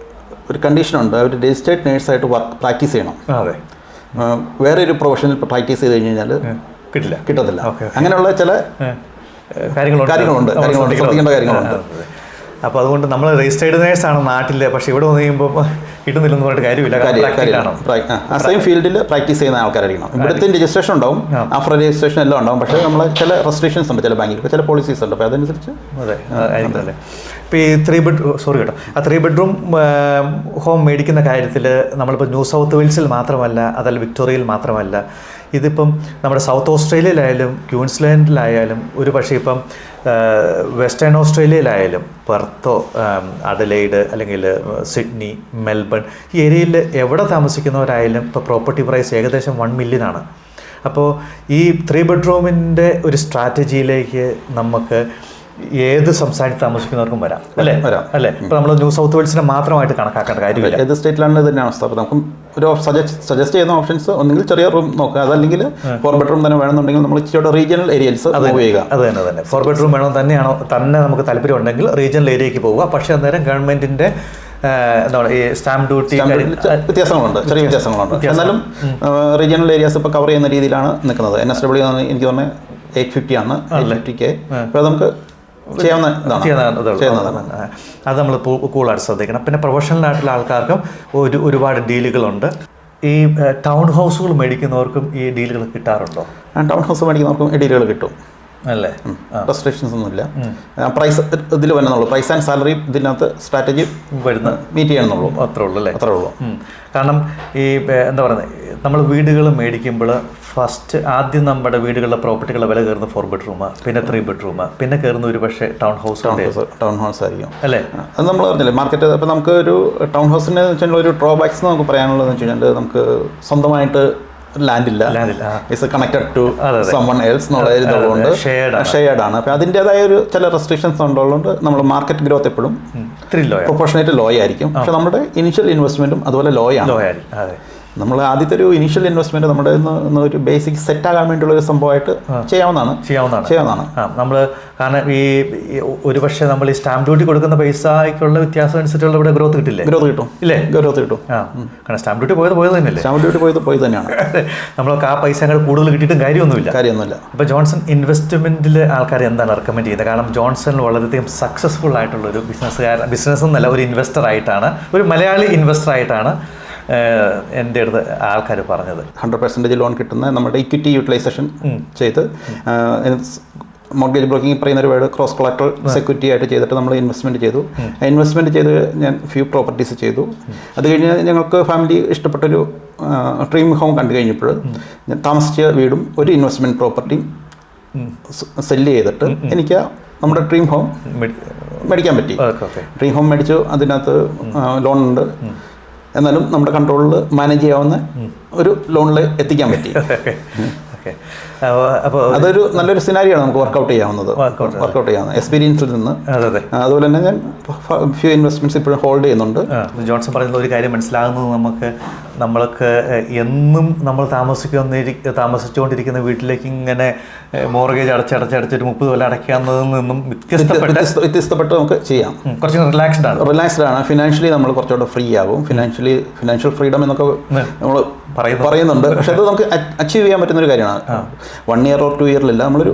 ഒരു കണ്ടീഷനുണ്ട്, അവർ രജിസ്റ്റേർഡ് നേഴ്സായിട്ട് പ്രാക്ടീസ് ചെയ്യണം. വേറെ ഒരു പ്രൊഫഷനിൽ പ്രാക്ടീസ് ചെയ്ത് കഴിഞ്ഞാൽ കിട്ടത്തില്ല. അങ്ങനെയുള്ള ചില കാര്യങ്ങളുണ്ട്, ശ്രദ്ധിക്കേണ്ട കാര്യങ്ങളുണ്ട്.
അപ്പോൾ അതുകൊണ്ട് നമ്മൾ രജിസ്റ്റേർഡ് നേഴ്സാണ് നാട്ടിൽ, പക്ഷേ ഇവിടെ വന്ന് കഴിയുമ്പോൾ കിട്ടുന്നില്ലെന്ന് പറഞ്ഞിട്ട് കാര്യമില്ല.
ആ സെയിം ഫീൽഡിൽ പ്രാക്ടീസ് ചെയ്യുന്ന ആൾക്കാരായിരിക്കണം. ഇവിടുത്തെ രജിസ്ട്രേഷൻ ഉണ്ടാവും, ആഫ്റ്റർ രജിസ്ട്രേഷൻ എല്ലാം ഉണ്ടാവും. പക്ഷേ നമ്മൾ ചില റെസ്ട്രിക്ഷൻസ് ഉണ്ട് ചില ബാങ്കിൽ, ചില പോളിസീസ് ഉണ്ട്. അപ്പോൾ അതനുസരിച്ച്
ആയിരിക്കും. ഇപ്പോൾ ഈ 3 ബെഡ്റൂം ഹോം മേടിക്കുന്ന കാര്യത്തിൽ നമ്മളിപ്പോൾ ന്യൂ സൗത്ത് വെയിൽസിൽ മാത്രമല്ല, അതല്ല വിക്ടോറിയയിൽ മാത്രമല്ല, ഇതിപ്പം നമ്മുടെ സൗത്ത് ഓസ്ട്രേലിയയിലായാലും ക്യൂൻസ്ലാൻഡിലായാലും ഒരു പക്ഷേ ഇപ്പം വെസ്റ്റേൺ ഓസ്ട്രേലിയയിലായാലും പെർത്തോ, അഡലെയ്ഡ് അല്ലെങ്കിൽ സിഡ്നി, മെൽബൺ, ഈ ഏരിയയിൽ എവിടെ താമസിക്കുന്നവരായാലും ഇപ്പോൾ പ്രോപ്പർട്ടി പ്രൈസ് ഏകദേശം 1 million ആണ്. അപ്പോൾ ഈ 3 ബെഡ്റൂമിൻ്റെ ഒരു സ്ട്രാറ്റജിയിലേക്ക് നമുക്ക് ഏത് സംസ്ഥാനത്ത് താമസിക്കുന്നവർക്കും വരാം അല്ലേ? ഇപ്പോൾ നമ്മൾ ന്യൂ സൗത്ത് വെയിൽസിനെ മാത്രമായിട്ട് കണക്കാക്കേണ്ട കാര്യമില്ല.
ഏത് സ്റ്റേറ്റിലാണ് ഇതിൻ്റെ അവസ്ഥ. അപ്പോൾ നമുക്ക് ഒരു സജസ്റ്റ് ചെയ്യുന്ന ഓപ്ഷൻസ് ഒന്നെങ്കിൽ ചെറിയ റൂം നോക്കുക, അതല്ലെങ്കിൽ 4 ബെഡ്റൂം തന്നെ വേണമെന്നുണ്ടെങ്കിൽ നമ്മൾ ഇച്ചിരി റീജിയണൽ ഏരിയൽസ് ഉപയോഗിക്കുക.
അത് തന്നെ 4 ബെഡ്റൂം വേണം തന്നെ നമുക്ക് താല്പര്യം ഉണ്ടെങ്കിൽ റീജിയണൽ ഏരിയയ്ക്ക് പോവുക. പക്ഷേ അന്നേരം ഗവൺമെൻറ്റിൻ്റെ എന്താണ് ഈ സ്റ്റാമ്പ് ഡ്യൂട്ടി
വ്യത്യാസങ്ങളുണ്ട്, ചെറിയ വ്യത്യാസങ്ങളുണ്ട്. എന്നാലും റീജിയണൽ ഏരിയാസ് ഇപ്പോൾ കവർ ചെയ്യുന്ന രീതിയിലാണ് നിൽക്കുന്നത്. NSW എനിക്ക് തോന്നുന്നത് 850 ആണ്, 850K. അപ്പോൾ നമുക്ക്
അത് നമ്മൾ കൂടുതലായിട്ട് ശ്രദ്ധിക്കണം. പിന്നെ പ്രൊഫഷണലായിട്ടുള്ള ആൾക്കാർക്കും ഒരുപാട് ഡീലുകളുണ്ട്. ഈ ടൗൺ ഹൗസുകൾ മേടിക്കുന്നവർക്കും ഈ ഡീലുകൾ കിട്ടാറുണ്ടോ?
ടൗൺ ഹൗസ് മേടിക്കുന്നവർക്കും ഈ ഡീലുകൾ കിട്ടും
അല്ലേ?
റെസ്ട്രിക്ഷൻസ് ഒന്നുമില്ല. പ്രൈസ് ഇതിൽ വരുന്നുള്ളൂ, പ്രൈസ് ആൻഡ് സാലറി ഇതിനകത്ത് സ്ട്രാറ്റജി വരുന്ന മീറ്റ് ചെയ്യണമെന്നുള്ളൂ.
അത്രേ ഉള്ളൂ അല്ലേ?
അത്രേ ഉള്ളൂ.
കാരണം ഈ എന്താ പറയുന്നത്, നമ്മൾ വീടുകൾ മേടിക്കുമ്പോൾ ആദ്യം നമ്മുടെ വീടുകളിലെ പ്രോപ്പർട്ടികളുടെ വില കയറുന്ന 4 ബെഡ്റൂം, പിന്നെ 3 ബെഡ്റൂം, പിന്നെ കയറുന്ന ഒരു പക്ഷേ ടൗൺ ഹൗസ്
ആയിരിക്കും
അല്ലേ?
അത് നമ്മൾ പറഞ്ഞില്ലേ മാർക്കറ്റ്. അപ്പോൾ നമുക്ക് ഒരു ടൗൺ ഹൗസിന് വെച്ചാൽ ഒരു ഡ്രോബാക്സ് നമുക്ക് പറയാനുള്ളതെന്ന് വെച്ച് കഴിഞ്ഞാൽ നമുക്ക് സ്വന്തമായിട്ട് ലാൻഡില്ല, it's connected to someone else എന്നുള്ള ഇതുകൊണ്ട് ഷെയർഡ് ആണ്. അപ്പോൾ അതിൻ്റെതായ ഒരു ചില റെസ്ട്രിക്ഷൻസ് ഉള്ളതുകൊണ്ട് നമ്മൾ മാർക്കറ്റ് ഗ്രോത്ത് എപ്പോഴും പ്രൊപ്പോർഷനേറ്റ് ലോ ആയിരിക്കും. പക്ഷെ നമ്മുടെ ഇനിഷ്യൽ ഇൻവെസ്റ്റ്മെൻറ്റും അതുപോലെ ലോ ആണ്. നമ്മൾ ആദ്യത്തെ ഒരു ഇനീഷ്യൽ ഇൻവെസ്റ്റ്മെന്റ് നമ്മുടെ ഒരു ബേസിക് സെറ്റ് ആകാൻ വേണ്ടിയുള്ള ഒരു സംഭവമായിട്ട് ചെയ്യാവുന്നതാണ്.
നമ്മൾ കാരണം ഈ ഒരുപക്ഷെ നമ്മൾ ഈ സ്റ്റാമ്പ് ഡ്യൂട്ടി കൊടുക്കുന്ന പൈസയ്ക്കുള്ള വ്യത്യാസം അനുസരിച്ചുള്ള ഇവിടെ ഗ്രോത്ത് കിട്ടില്ലേ?
ഗ്രോത്ത് കിട്ടും.
കാരണം സ്റ്റാമ്പ് ഡ്യൂട്ടി പോയത് തന്നെയല്ലേ?
സ്റ്റാമ്പ് ഡ്യൂട്ടി പോയത് തന്നെയാണ്.
നമ്മൾക്ക് ആ പൈസ അങ്ങോട്ട് കൂടുതൽ കിട്ടിയിട്ടും കാര്യമൊന്നുമില്ല. അപ്പോൾ ജോൺസൺ ഇൻവെസ്റ്റ്മെന്റിൽ ആൾക്കാർ എന്താണ് റെക്കമെൻഡ് ചെയ്യുന്നത്? കാരണം ജോൺസൺ വളരെയധികം സക്സസ്ഫുൾ ആയിട്ടുള്ള ഒരു ബിസിനസ് എന്നല്ല, ഒരു ഇൻവെസ്റ്റർ ആയിട്ടാണ്, ഒരു മലയാളി ഇൻവെസ്റ്റർ ആയിട്ടാണ് എൻ്റെ അടുത്ത് ആൾക്കാർ പറഞ്ഞത്.
100% ലോൺ കിട്ടുന്ന നമ്മുടെ ഇക്വിറ്റി യൂട്ടിലൈസേഷൻ ചെയ്ത് മോർഗേജ് ബ്രോക്കിംഗ് പറയുന്ന ഒരു വേർഡ് ക്രോസ് കൊളാറ്ററൽ സെക്യൂരിറ്റി ആയിട്ട് ചെയ്തിട്ട് നമ്മൾ ഇൻവെസ്റ്റ്മെൻറ്റ് ചെയ്ത് ഞാൻ ഫ്യൂ പ്രോപ്പർട്ടീസ് ചെയ്തു. അത് കഴിഞ്ഞ് ഞങ്ങൾക്ക് ഫാമിലി ഇഷ്ടപ്പെട്ടൊരു ഡ്രീം ഹോം കണ്ടു കഴിഞ്ഞപ്പോൾ ഞാൻ താമസിച്ച വീടും ഒരു ഇൻവെസ്റ്റ്മെൻറ്റ് പ്രോപ്പർട്ടിയും സെല്ല് ചെയ്തിട്ട് എനിക്ക് നമ്മുടെ ഡ്രീം ഹോം മേടിക്കാൻ പറ്റി. ഡ്രീം ഹോം മേടിച്ചു. അതിനകത്ത് ലോൺ ഉണ്ട്, എന്നാലും നമ്മുടെ കൺട്രോളിൽ മാനേജ് ചെയ്യാവുന്ന ഒരു ലോണിൽ എത്തിക്കാൻ പറ്റി. അപ്പോൾ അതൊരു നല്ലൊരു സിനാരിയാണ് നമുക്ക് വർക്കൗട്ട് ചെയ്യാവുന്നത് എക്സ്പീരിയൻസിൽ നിന്ന്. അതുപോലെ തന്നെ ഞാൻ ഫ്യൂ ഇൻവെസ്റ്റ്മെന്റ്സ് ഇപ്പോഴും ഹോൾഡ് ചെയ്യുന്നുണ്ട്.
ജോൺസൺ പറയുന്ന ഒരു കാര്യം മനസ്സിലാകുന്നത്, നമ്മൾക്ക് എന്നും നമ്മൾ താമസിച്ചുകൊണ്ടിരിക്കുന്ന വീട്ടിലേക്ക് ഇങ്ങനെ മോർഗേജ് അടച്ചൊരു 30 കൊല്ലം അടയ്ക്കാവുന്നതിൽ നിന്നും
വ്യത്യസ്തപ്പെട്ട് നമുക്ക് ചെയ്യാം.
കുറച്ച് റിലാക്സ്ഡ് ആണ്.
ഫിനാൻഷ്യലി നമ്മൾ കുറച്ചുകൂടെ ഫ്രീ ആകും. ഫിനാൻഷ്യൽ ഫ്രീഡം എന്നൊക്കെ നമ്മൾ പറയുന്നുണ്ട്. പക്ഷെ അത് നമുക്ക് അച്ചീവ് ചെയ്യാൻ പറ്റുന്ന ഒരു കാര്യമാണ്. 1 year or 2 yearലില്ല, നമ്മളൊരു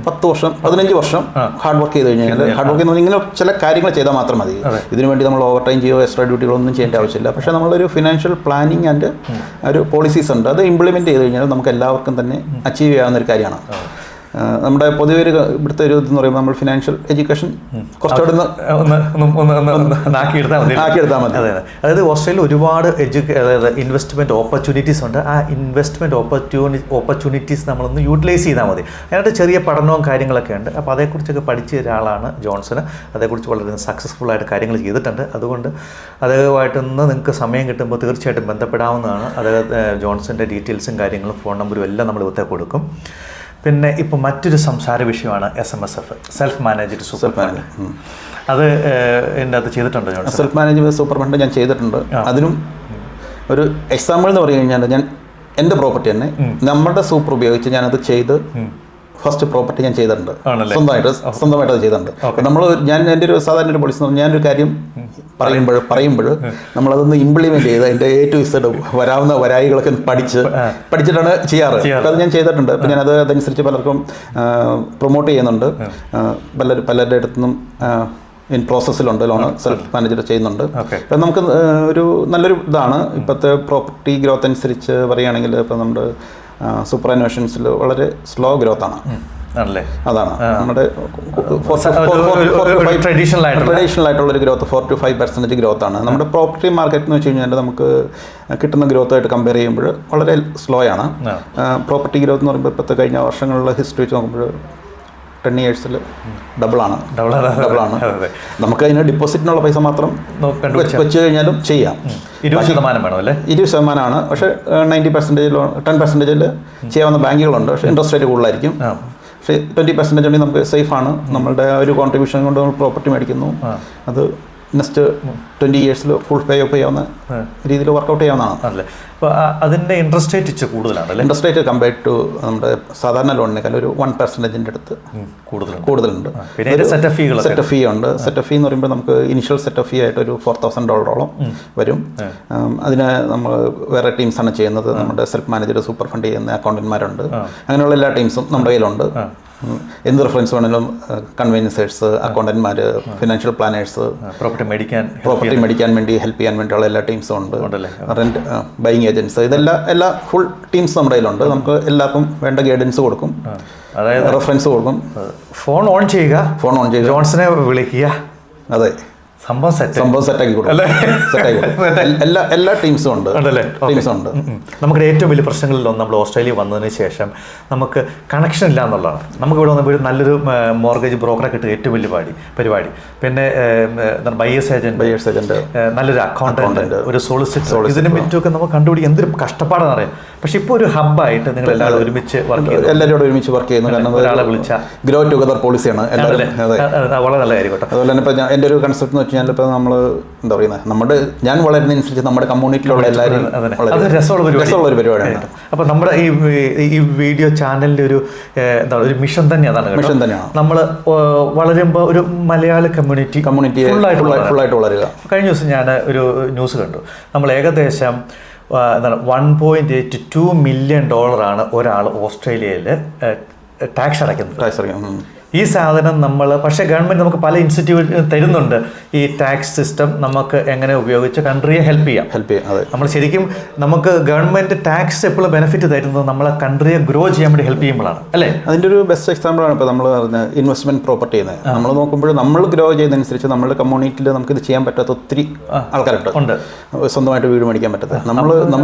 10 വർഷം 15 വർഷം ഹാർഡ് വർക്ക് ചെയ്ത് കഴിഞ്ഞാൽ, ഹാർഡ് വർക്ക് ചെയ്യുന്നത് ഇങ്ങനെ ചില കാര്യങ്ങൾ ചെയ്താൽ മാത്രം മതി. ഇതിനുവേണ്ടി നമ്മൾ ഓവർ ടൈം ചെയ്യോ എക്സ്ട്രാ ഡ്യൂട്ടികളൊന്നും ചെയ്യേണ്ട ആവശ്യമില്ല. പക്ഷേ നമ്മളൊരു ഫിനാൻഷ്യൽ പ്ലാനിങ് ആൻഡ് ഒരു പോളിസീസ് ഉണ്ട്, അത് ഇംപ്ലിമെൻറ്റ് ചെയ്ത് കഴിഞ്ഞാൽ നമുക്ക് എല്ലാവർക്കും തന്നെ അച്ചീവ് ചെയ്യാവുന്ന ഒരു കാര്യമാണ്. നമ്മുടെ പൊതുവെ ഇവിടുത്തെ ഒരു ഇതെന്ന് പറയുമ്പോൾ നമ്മൾ ഫിനാൻഷ്യൽ എഡ്യൂക്കേഷൻ കുറച്ചുകൂടെ ആക്കിയെടുത്താൽ മതി.
അതായത് ഓസ്ട്രേലിയയിൽ ഒരുപാട് ഇൻവെസ്റ്റ്മെൻറ്റ് ഓപ്പർച്യൂണിറ്റീസ് ഉണ്ട്. ആ ഇൻവെസ്റ്റ്മെൻറ്റ് ഓപ്പർച്യൂണിറ്റീസ് നമ്മളൊന്ന് യൂട്ടിലൈസ് ചെയ്താൽ മതി. അതിനായിട്ട് ചെറിയ പഠനവും കാര്യങ്ങളൊക്കെ ഉണ്ട്. അപ്പോൾ അതേക്കുറിച്ചൊക്കെ പഠിച്ച ഒരാളാണ് ജോൺസൺ. അതേക്കുറിച്ച് വളരെ സക്സസ്ഫുള്ളായിട്ട് കാര്യങ്ങൾ ചെയ്തിട്ടുണ്ട്. അതുകൊണ്ട് അദ്ദേഹമായിട്ടൊന്ന് നിങ്ങൾക്ക് സമയം കിട്ടുമ്പോൾ തീർച്ചയായിട്ടും ബന്ധപ്പെടാവുന്നതാണ്. അതായത് ജോൺസൻ്റെ ഡീറ്റെയിൽസും കാര്യങ്ങളും ഫോൺ നമ്പറും എല്ലാം നമ്മൾ ഇവിടുത്തെ കൊടുക്കും. പിന്നെ ഇപ്പോൾ മറ്റൊരു സംസാര വിഷയമാണ് SMSF, self managed super fund. അത് എൻ്റെ അത് ചെയ്തിട്ടുണ്ട്.
സെൽഫ് മാനേജ്ഡ് സൂപ്പർ ഫണ്ട് ഞാൻ ചെയ്തിട്ടുണ്ട്. അതിനും ഒരു എക്സാമ്പിൾ എന്ന് പറഞ്ഞു കഴിഞ്ഞാൽ, ഞാൻ എൻ്റെ പ്രോപ്പർട്ടി തന്നെ നമ്മുടെ സൂപ്പർ ഉപയോഗിച്ച് ഞാനത് ചെയ്ത് ഫസ്റ്റ് പ്രോപ്പർട്ടി ഞാൻ ചെയ്തിട്ടുണ്ട്. സ്വന്തമായിട്ട് അത് ചെയ്തിട്ടുണ്ട്. ഞാൻ എൻ്റെ ഒരു സാധാരണ ഒരു പോളിസി എന്ന് പറഞ്ഞാൽ, ഞാനൊരു കാര്യം പറയുമ്പോൾ നമ്മളതൊന്ന് ഇംപ്ലിമെന്റ് ചെയ്ത് അതിൻ്റെ A to Z വരാവുന്ന വരായികളൊക്കെ പഠിച്ചിട്ടാണ് ചെയ്യാറ്. അത് ഞാൻ ചെയ്തിട്ടുണ്ട്. അപ്പം ഞാനത് അതനുസരിച്ച് പലർക്കും പ്രൊമോട്ട് ചെയ്യുന്നുണ്ട്. പലരുടെ അടുത്തുനിന്നും ഇൻ പ്രോസസ്സിലുണ്ട്. ലോണ് സെൽഫ് മാനേജർ ചെയ്യുന്നുണ്ട്. അപ്പം നമുക്ക് ഒരു നല്ലൊരു ഇതാണ്. ഇപ്പോഴത്തെ പ്രോപ്പർട്ടി ഗ്രോത്ത് അനുസരിച്ച് പറയുകയാണെങ്കിൽ ഇപ്പം നമ്മുടെ സൂപ്പർ അന്വേഷൻസിൽ വളരെ സ്ലോ ഗ്രോത്ത് ആണ്. അതാണ് നമ്മുടെ ട്രഡീഷണൽ ആയിട്ടുള്ള ഒരു ഗ്രോത്ത് 4 to 5% ഗ്രോത്ത് ആണ്. നമ്മുടെ പ്രോപ്പർട്ടി മാർക്കറ്റ് എന്ന് വെച്ച് കഴിഞ്ഞാൽ നമുക്ക് കിട്ടുന്ന ഗ്രോത്തുമായിട്ട് കമ്പയർ ചെയ്യുമ്പോൾ വളരെ സ്ലോ ആണ്. പ്രോപ്പർട്ടി ഗ്രോത്ത് എന്ന് പറയുമ്പോൾ ഇപ്പോഴത്തെ കഴിഞ്ഞ വർഷങ്ങളിലെ ഹിസ്റ്ററി വെച്ച് നോക്കുമ്പോൾ 10 yearsൽ ഡബിളാണ്. നമുക്ക് അതിന് ഡിപ്പോസിറ്റിനുള്ള പൈസ മാത്രം വെച്ച് കഴിഞ്ഞാലും ചെയ്യാം.
20% വേണം അല്ലേ?
20%. പക്ഷേ 90% 10% ചെയ്യാവുന്ന ബാങ്കുകളുണ്ട്. പക്ഷേ ഇൻട്രസ്റ്റ് റേറ്റ് കൂടുതലായിരിക്കും. പക്ഷേ 20% ഉണ്ടെങ്കിൽ നമുക്ക് സേഫാണ്. നമ്മളുടെ ഒരു കോൺട്രിബ്യൂഷൻ കൊണ്ട് നമ്മൾ പ്രോപ്പർട്ടി മേടിക്കുന്നു. അത് നെക്സ്റ്റ് 20 yearsൽ ഫുൾ പേ ഓഫ് ചെയ്യാവുന്ന രീതിയിൽ വർക്കൗട്ട് ചെയ്യാവുന്നതാണ്.
അപ്പോൾ അതിൻ്റെ ഇൻട്രസ്റ്റ് റേറ്റ് ഇച്ചിരി കൂടുതലാണ്.
ഇൻട്രസ്റ്റ് റേറ്റ് കമ്പയർഡ് ടു നമ്മുടെ സാധാരണ ലോണിനേക്കാൾ ഒരു 1% അടുത്ത് കൂടുതലുണ്ട്. സെറ്റ് ഫീ ഉണ്ട്. സെറ്റ് ഫീ എന്ന് പറയുമ്പോൾ നമുക്ക് ഇനിഷ്യൽ സെറ്റ് ഫീ ആയിട്ട് ഒരു $4,000 വരും. അതിന് നമ്മൾ വേറെ ടീംസാണ് ചെയ്യുന്നത്. നമ്മുടെ സെൽഫ് മാനേജർ സൂപ്പർ ഫണ്ട് ചെയ്യുന്ന അക്കൗണ്ടന്മാരുണ്ട്. അങ്ങനെയുള്ള എല്ലാ ടീംസും നമ്മുടെ കയ്യിലുണ്ട്. എന്ത് റെഫറൻസ് വേണമെങ്കിലും കൺവീനിയൻസേഴ്സ്, അക്കൗണ്ടന്മാർ, ഫിനാൻഷ്യൽ പ്ലാനേഴ്സ്, പ്രോപ്പർട്ടി മേടിക്കാൻ വേണ്ടി ഹെൽപ്പ് ചെയ്യാൻ വേണ്ടിയുള്ള എല്ലാ ടീംസും ഉണ്ട്. റെന്റ് ബൈയിങ് ഏജൻസ്, എല്ലാ ഫുൾ ടീംസ് നമ്മുടെ കയ്യിലുണ്ട്. നമുക്ക് എല്ലാവർക്കും വേണ്ട ഗൈഡൻസ് കൊടുക്കും, അതായത് റെഫറൻസ് കൊടുക്കും.
ഫോൺ ഓൺ ചെയ്യുക, ജോൺസനെ വിളിക്കുക.
അതെ, സംഭവം സെറ്റാക്കി കൊടുക്കും. എല്ലാ ടീംസും ഉണ്ട്.
നമുക്ക് ഏറ്റവും വലിയ പ്രശ്നങ്ങളിലൊന്നും നമ്മൾ ഓസ്ട്രേലിയ വന്നതിന് ശേഷം നമുക്ക് കണക്ഷൻ ഇല്ല എന്നുള്ളതാണ്. നമുക്ക് ഇവിടെ വന്നപ്പോൾ നല്ലൊരു മോർഗേജ് ബ്രോക്കറെ കിട്ടുക ഏറ്റവും വലിയ പരിപാടി. പിന്നെ ബയേഴ്സ് ഏജന്റ്, നല്ലൊരു അക്കൗണ്ടന്റ്, ഒരു സോളിസിറ്റർ, ഇതിനെ പറ്റുമൊക്കെ നമുക്ക് കണ്ടുപിടിക്കുക എന്തൊരു കഷ്ടപ്പാടാണെന്ന് അറിയാം. പക്ഷെ ഇപ്പോൾ ഒരു ഹബ്ബായിട്ട് നിങ്ങൾ എല്ലാവരും ഒരുമിച്ച് വർക്ക് ചെയ്യുന്നു,
എല്ലാവരും ഒരുമിച്ച് വർക്ക് ചെയ്യുന്നു. കാരണം
ഒരാളെ വിളിച്ചാൽ
ഗ്രോ ടുഗദർ പോളിസിയാണ് എല്ലാവരും. അതെ,
വളരെ നല്ല കാര്യം കേട്ടോ.
അതുപോലെ തന്നെ ഇപ്പോൾ എൻ്റെ ഒരു കൺസെപ്റ്റ് എന്ന് വെച്ച് കഴിഞ്ഞാൽ ഇപ്പോൾ നമ്മൾ എന്താ പറയുന്നത്, ഞാൻ വളരുന്നതനുസരിച്ച് നമ്മുടെ കമ്മ്യൂണിറ്റിയിലുള്ള എല്ലാവരും രസമുള്ള ഒരു പരിപാടിയാണ്.
അപ്പോൾ നമ്മുടെ ഈ വീഡിയോ ചാനലിൻ്റെ ഒരു എന്താ ഒരു മിഷൻ തന്നെ അതാണ്,
മിഷൻ തന്നെയാണ്.
നമ്മൾ വളരുമ്പോൾ ഒരു മലയാളി കമ്മ്യൂണിറ്റി
ഫുള്ളായിട്ട് വളരുക.
കഴിഞ്ഞ ദിവസം ഞാൻ ഒരു ന്യൂസ് കണ്ടു, നമ്മൾ ഏകദേശം എന്താണ് $1.82 മില്യൺ ഒരാൾ ഓസ്ട്രേലിയയിൽ ടാക്സ് അടയ്ക്കുന്നത്. ഈ സാധനം നമ്മൾ പക്ഷേ ഗവൺമെൻറ് നമുക്ക് പല ഇൻസ്റ്റിറ്റ്യൂട്ട് തരുന്നുണ്ട് ഈ ടാക്സ് സിസ്റ്റം നമുക്ക് എങ്ങനെ ഉപയോഗിച്ച് കൺട്രിയെ ഹെൽപ്പ് ചെയ്യാം. നമ്മൾ ശരിക്കും നമുക്ക് ഗവൺമെൻറ് ടാക്സ് എപ്പോഴും ബെനിഫിറ്റ് തരുന്നത് നമ്മളെ കൺട്രിയെ ഗ്രോ ചെയ്യാൻ വേണ്ടി ഹെൽപ്പ് ചെയ്യുമ്പോഴാണ് അല്ലേ.
അതിൻ്റെ ഒരു ബെസ്റ്റ് എക്സാമ്പിളാണ് ഇപ്പോൾ നമ്മൾ പറഞ്ഞ ഇൻവെസ്റ്റ്മെൻറ്റ് പ്രോപ്പർട്ടി ചെയ്യുന്നത്. നമ്മൾ നോക്കുമ്പോൾ നമ്മൾ ഗ്രോ ചെയ്യുന്നതനുസരിച്ച് നമ്മുടെ കമ്മ്യൂണിറ്റിയിൽ നമുക്കിത് ചെയ്യാൻ പറ്റാത്ത ഒത്തിരി ആൾക്കാരുണ്ട്. സ്വന്തമായിട്ട് വീട് മേടിക്കാൻ പറ്റാത്ത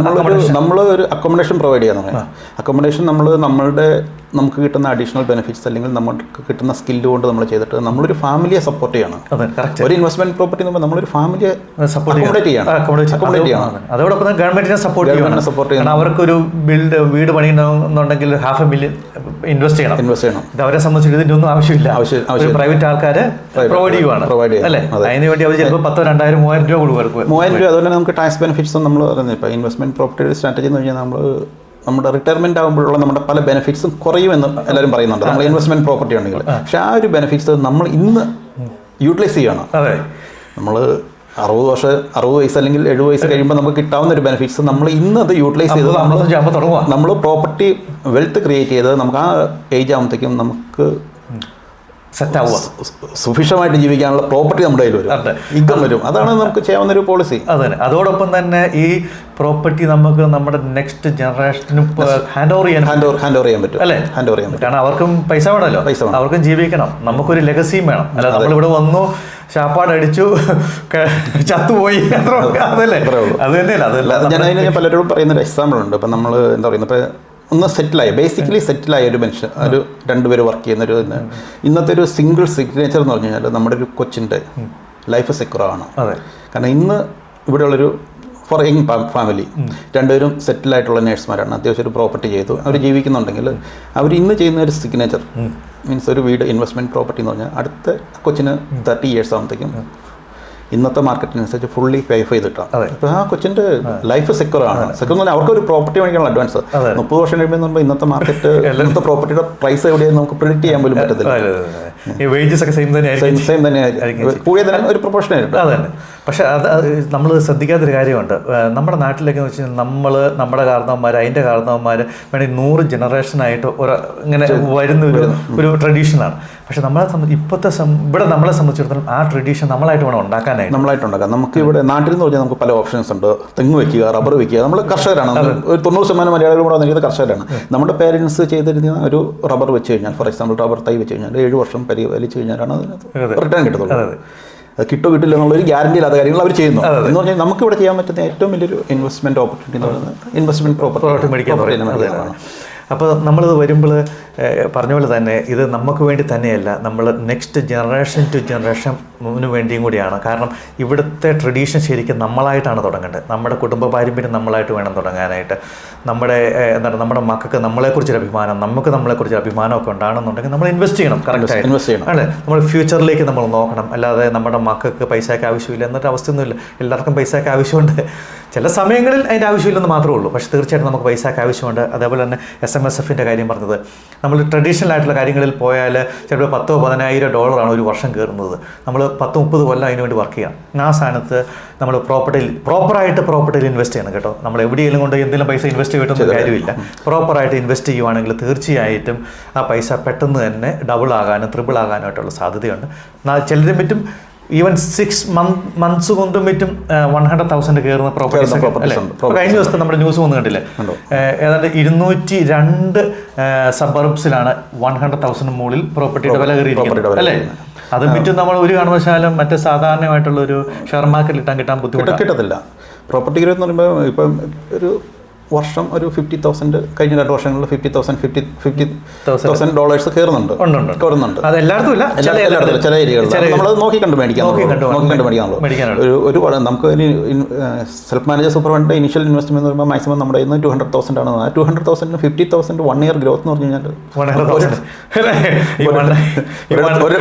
നമ്മൾ ഒരു അക്കോമഡേഷൻ പ്രൊവൈഡ് ചെയ്യാന്ന്. അക്കോമഡേഷൻ നമുക്ക് കിട്ടുന്ന അഡീഷണൽ ബെനിഫിറ്റ്സ് അല്ലെങ്കിൽ നമുക്ക് കിട്ടുന്ന സ്കില്ല് കൊണ്ട് നമ്മൾ ചെയ്തിട്ട് നമ്മളൊരു ഫാമിലിയെ സപ്പോർട്ട് ചെയ്യണം. ഒരു ഇൻവെസ്റ്റ്മെന്റ് പ്രോപ്പർട്ടി എന്ന് പറയുമ്പോൾ നമ്മളൊരു ഫാമിലിയെ അക്കോമഡേറ്റ് ചെയ്യണം.
അതോടൊപ്പം ഗവൺമെന്റിനെ സപ്പോർട്ട് ചെയ്യണം. അവർക്കൊരു വീട് പണിയുന്നുണ്ടെങ്കിൽ $500,000 ഇൻവെസ്റ്റ് ചെയ്യണം. ഇത് അവരെ സംബന്ധിച്ച് ഇതിൻ്റെ ഒന്നും ആവശ്യമില്ല. പ്രൈവറ്റ് ആൾക്കാർ പ്രൊവൈഡ് ചെയ്യുവാണ് അല്ലേ. അതിന് വേണ്ടി അവർ ചിലപ്പോൾ 10,000, 2,000, 3,000 രൂപ കൊടുക്കും.
3,000 രൂപ. അതുപോലെ നമുക്ക് ടാക്സ് ബെനിഫിറ്റ്സും നമ്മൾ പറയുന്നത് ഇപ്പോൾ ഇൻവെസ്റ്റ്മെന്റ് പ്രോപ്പർട്ടി സ്ട്രാറ്റജി എന്ന് പറഞ്ഞാൽ നമ്മുടെ റിട്ടയർമെന്റ് ആകുമ്പോഴുള്ള നമ്മുടെ പല ബെനിഫിറ്റ്സും കുറയുമെന്ന് എല്ലാവരും പറയുന്നുണ്ട് നമ്മൾ ഇൻവെസ്റ്റ്മെന്റ് പ്രോപ്പർട്ടി ഉണ്ടെങ്കിൽ. പക്ഷെ ആ ഒരു ബെനിഫിറ്റ്സ് നമ്മൾ ഇന്ന് യൂട്ടിലൈസ് ചെയ്യണം. നമ്മൾ 60 വയസ്സ് അല്ലെങ്കിൽ 70 വയസ്സ് കഴിയുമ്പോൾ നമുക്ക് കിട്ടാവുന്ന ഒരു ബെനിഫിറ്റ്സ് നമ്മൾ ഇന്ന് അത് യൂട്ടിലൈസ് ചെയ്ത് നമ്മൾ പ്രോപ്പർട്ടി വെൽത്ത് ക്രിയേറ്റ് ചെയ്ത് നമുക്ക് ആ ഏജ് ആകുമ്പോഴത്തേക്കും നമുക്ക് സുഭിക്ഷമായിട്ട് ജീവിക്കാനുള്ള പ്രോപ്പർട്ടി നമ്മുടെ കയ്യിൽ വരും, ഇൻകം വരും. അതാണ് നമുക്ക് ചെയ്യാവുന്ന ഒരു പോളിസി.
അതെ. അതോടൊപ്പം തന്നെ ഈ പ്രോപ്പർട്ടി നമുക്ക് നമ്മുടെ നെക്സ്റ്റ് ജനറേഷന് ഹാൻഡ് ഓവർ ചെയ്യാൻ പറ്റും അല്ലേ. ഹാൻഡ് ഓവർ ചെയ്യാൻ പറ്റും. കാരണം അവർക്കും പൈസ വേണമല്ലോ, അവർക്കും ജീവിക്കണം, നമുക്കൊരു ലെഗസിയും വേണം. അല്ല നമ്മളിവിടെ വന്നു ശാപ്പാടടിച്ചു ചത്തുപോയി അതല്ലേ. അത് തന്നെയല്ല.
ഞാൻ പലരോടും പറയുന്നൊരു എക്സാമ്പിൾ ഉണ്ട്. ഇപ്പം നമ്മൾ എന്താ പറയുന്നത്, ഇപ്പം ഒന്ന് ബേസിക്കലി സെറ്റിലായ ഒരു മനുഷ്യൻ, ഒരു 2 പേര് വർക്ക് ചെയ്യുന്നൊരു ഇന്നത്തെ ഒരു സിംഗിൾ സിഗ്നേച്ചർ എന്ന് പറഞ്ഞു കഴിഞ്ഞാൽ നമ്മുടെ ഒരു കൊച്ചിൻ്റെ ലൈഫ് സെക്യൂർ ആണ്. കാരണം ഇന്ന് ഇവിടെയുള്ളൊരു ഫോർ യങ് ഫാമിലി 2 പേരും സെറ്റിലായിട്ടുള്ള നേഴ്സുമാരാണ്. അത്യാവശ്യം ഒരു പ്രോപ്പർട്ടി ചെയ്തു അവർ ജീവിക്കുന്നുണ്ടെങ്കിൽ അവർ ഇന്ന് ചെയ്യുന്ന ഒരു സിഗ്നേച്ചർ മീൻസ് ഒരു വീട് ഇൻവെസ്റ്റ്മെൻറ്റ് പ്രോപ്പർട്ടി എന്ന് പറഞ്ഞാൽ അടുത്ത കൊച്ചിന് 30 ഇയേഴ്സ് ആകുമ്പോഴത്തേക്കും ഇന്നത്തെ മാർക്കറ്റിനനുസരിച്ച് ഫുള്ളി പേ ചെയ്തിട്ടാണ്. അപ്പോൾ ആ കൊച്ചിൻ്റെ ലൈഫ് സെക്യൂർ ആണ്. സെക്യൂർ എന്ന് പറഞ്ഞാൽ അവർക്ക് ഒരു പ്രോപ്പർട്ടി മേടിക്കാനുള്ള അഡ്വാൻസ് 30 വർഷം കഴിയുമ്പോൾ ഇന്നത്തെ മാർക്കറ്റ് ഇന്നത്തെ പ്രോപ്പർട്ടിയുടെ പ്രൈസ് എവിടെയാണ് നമുക്ക് പ്രിഡിക്റ്റ് ചെയ്യാൻ പോലും പറ്റത്തില്ല. സെയിം തന്നെ കൂടിയതിന് ഒരു പ്രൊപ്പോർഷൻ ആയിട്ട്.
അതെ. പക്ഷെ അത് നമ്മൾ ശ്രദ്ധിക്കാത്തൊരു കാര്യമുണ്ട്. നമ്മുടെ നാട്ടിലൊക്കെ എന്ന് വെച്ചാൽ നമ്മുടെ കാരണവന്മാർ അതിൻ്റെ കാരണവന്മാർ വേണമെങ്കിൽ 100 ജനറേഷനായിട്ട് ഇങ്ങനെ വരുന്ന ഒരു ട്രഡീഷനാണ്. പക്ഷെ ഇപ്പോഴത്തെ ഇവിടെ നമ്മളെ സംബന്ധിച്ചിടത്തോളം ആ ട്രഡീഷൻ നമ്മളായിട്ട് വേണം ഉണ്ടാക്കാനായിട്ട്.
നമുക്ക് ഇവിടെ നാട്ടിൽ എന്ന് പറഞ്ഞാൽ നമുക്ക് പല ഓപ്ഷൻസ് ഉണ്ട്. തെങ്ങ് വയ്ക്കുക, റബ്ബർ വയ്ക്കുക. നമ്മൾ കർഷകരാണ്. ഒരു 90% മലയാളികൾ കൂടെ വന്നിരിക്കുന്നത് കർഷകരാണ്. നമ്മുടെ പേരൻസ് ചെയ്തിരുന്ന ഒരു റബ്ബർ വെച്ച് കഴിഞ്ഞാൽ, ഫോർ എക്സാമ്പിൾ റബ്ബർ തൈ വെച്ച് കഴിഞ്ഞാൽ 7 വർഷം വലിച്ചു കഴിഞ്ഞാലാണ് അതിനകത്ത് റിട്ടേൺ കിട്ടത്തുള്ളൂ. അത് കിട്ടില്ല എന്നുള്ളൊരു ഗ്യാരണ്ടി ഇല്ലാത്ത കാര്യങ്ങൾ അവർ ചെയ്യുന്നു. എന്ന് പറഞ്ഞാൽ നമുക്കിവിടെ ചെയ്യാൻ പറ്റുന്ന ഏറ്റവും വലിയൊരു ഇൻവെസ്റ്റ്മെൻറ്റ് ഓപ്പർച്യൂണിറ്റി എന്ന് പറയുന്നത് ഇൻവെസ്റ്റ്മെൻറ്റ് പ്രോപ്പർട്ടി മേടിക്കാൻ.
അപ്പോൾ നമ്മളിത് വരുമ്പോൾ പറഞ്ഞ പോലെ തന്നെ ഇത് നമുക്ക് വേണ്ടി തന്നെയല്ല, നമ്മൾ നെക്സ്റ്റ് ജനറേഷൻ ടു ജനറേഷന് വേണ്ടിയും കൂടിയാണ്. കാരണം ഇവിടുത്തെ ട്രഡീഷൻ ശരിക്കും നമ്മളായിട്ടാണ് തുടങ്ങേണ്ടത്. നമ്മുടെ കുടുംബ പാരമ്പര്യം നമ്മളായിട്ട് വേണം തുടങ്ങാനായിട്ട്. നമ്മുടെ മക്കൾക്ക് നമ്മളെക്കുറിച്ചൊരു അഭിമാനം, നമുക്ക് നമ്മളെക്കുറിച്ചൊരു അഭിമാനമൊക്കെ ഉണ്ടാകണമെന്നുണ്ടെങ്കിൽ നമ്മൾ ഇൻവെസ്റ്റ് ചെയ്യണം. കറക്റ്റായിട്ട് അല്ലേ. നമ്മൾ ഫ്യൂച്ചറിലേക്ക് നമ്മൾ നോക്കണം. അല്ലാതെ നമ്മുടെ മക്കൾക്ക് പൈസയ്ക്ക് ആവശ്യമില്ല എന്നൊരു അവസ്ഥയൊന്നുമില്ല. എല്ലാവർക്കും പൈസയ്ക്ക് ആവശ്യമുണ്ട്. ചില സമയങ്ങളിൽ അതിൻ്റെ ആവശ്യമില്ലെന്ന് മാത്രമേ ഉള്ളൂ. പക്ഷേ തീർച്ചയായിട്ടും നമുക്ക് പൈസയ്ക്ക് ആവശ്യമുണ്ട്. അതേപോലെ തന്നെ SMSFൻ്റെ കാര്യം പറഞ്ഞത്, നമ്മൾ ട്രഡീഷണൽ ആയിട്ടുള്ള കാര്യങ്ങളിൽ പോയാൽ ചിലപ്പോൾ $10,000-10,000 ഒരു വർഷം കയറുന്നത്. നമ്മൾ 10-30 കൊല്ലം അതിന് വേണ്ടി വർക്ക് ചെയ്യണം. ആ സ്ഥാനത്ത് നമ്മൾ പ്രോപ്പറായിട്ട് പ്രോപ്പർട്ടിയിൽ ഇൻവെസ്റ്റ് ചെയ്യണം കേട്ടോ. നമ്മൾ എവിടെയെങ്കിലും കൊണ്ട് എന്തെങ്കിലും പൈസ ഇൻവെസ്റ്റ് ചെയ്തിട്ടൊന്നും കാര്യമില്ല. പ്രോപ്പറായിട്ട് ഇൻവെസ്റ്റ് ചെയ്യുവാണെങ്കിൽ തീർച്ചയായിട്ടും ആ പൈസ പെട്ടെന്ന് തന്നെ ഡബിൾ ആകാനും ട്രിപ്പിൾ ആകാനായിട്ടുള്ള സാധ്യതയുണ്ട്. ചിലരും പറ്റും ഈവൻ 6 months കൊണ്ടും പറ്റും 100,000 കയറുന്ന പ്രോപ്പർട്ടീസ് അല്ലേ. കഴിഞ്ഞ ദിവസത്തെ നമ്മുടെ ന്യൂസ് ഒന്നും കണ്ടില്ലേ, ഏതാണ്ട് 202 സബർബ്സിലാണ് 100,000 മുകളിൽ പ്രോപ്പർട്ടിയുടെ വില കയറിയിരിക്കുന്നത് അല്ലേ. അത് പറ്റും നമ്മൾ ഒരു കാരണവശാലും മറ്റേ സാധാരണമായിട്ടുള്ള ഒരു ഷെയർ മാർക്കറ്റിൽ കിട്ടാൻ ബുദ്ധിമുട്ട്
കിട്ടത്തില്ല. പ്രോപ്പർട്ടി ഗ്രോത്ത് എന്ന് പറയുമ്പോൾ ഇപ്പം ഒരു വർഷം ഒരു $50,000 കഴിഞ്ഞ 2 വർഷങ്ങളിൽ $50,000 കയറുന്നുണ്ട്.
അത് എല്ലായിടത്തും ഇല്ല,
ചില ഏരിയകളിൽ നമ്മളത് നോക്കിക്കണ്ട് മേടിക്കാനുള്ളൂ. ഒരു നമുക്ക് self manager super fund initial investment എന്ന് പറയുമ്പോൾ മാക്സിമം നമ്മുടെ ഇന്ന് 200,000 ആണ്. 200,000 $50,000 1 year ഗ്രോത്ത് എന്ന് പറഞ്ഞു കഴിഞ്ഞാൽ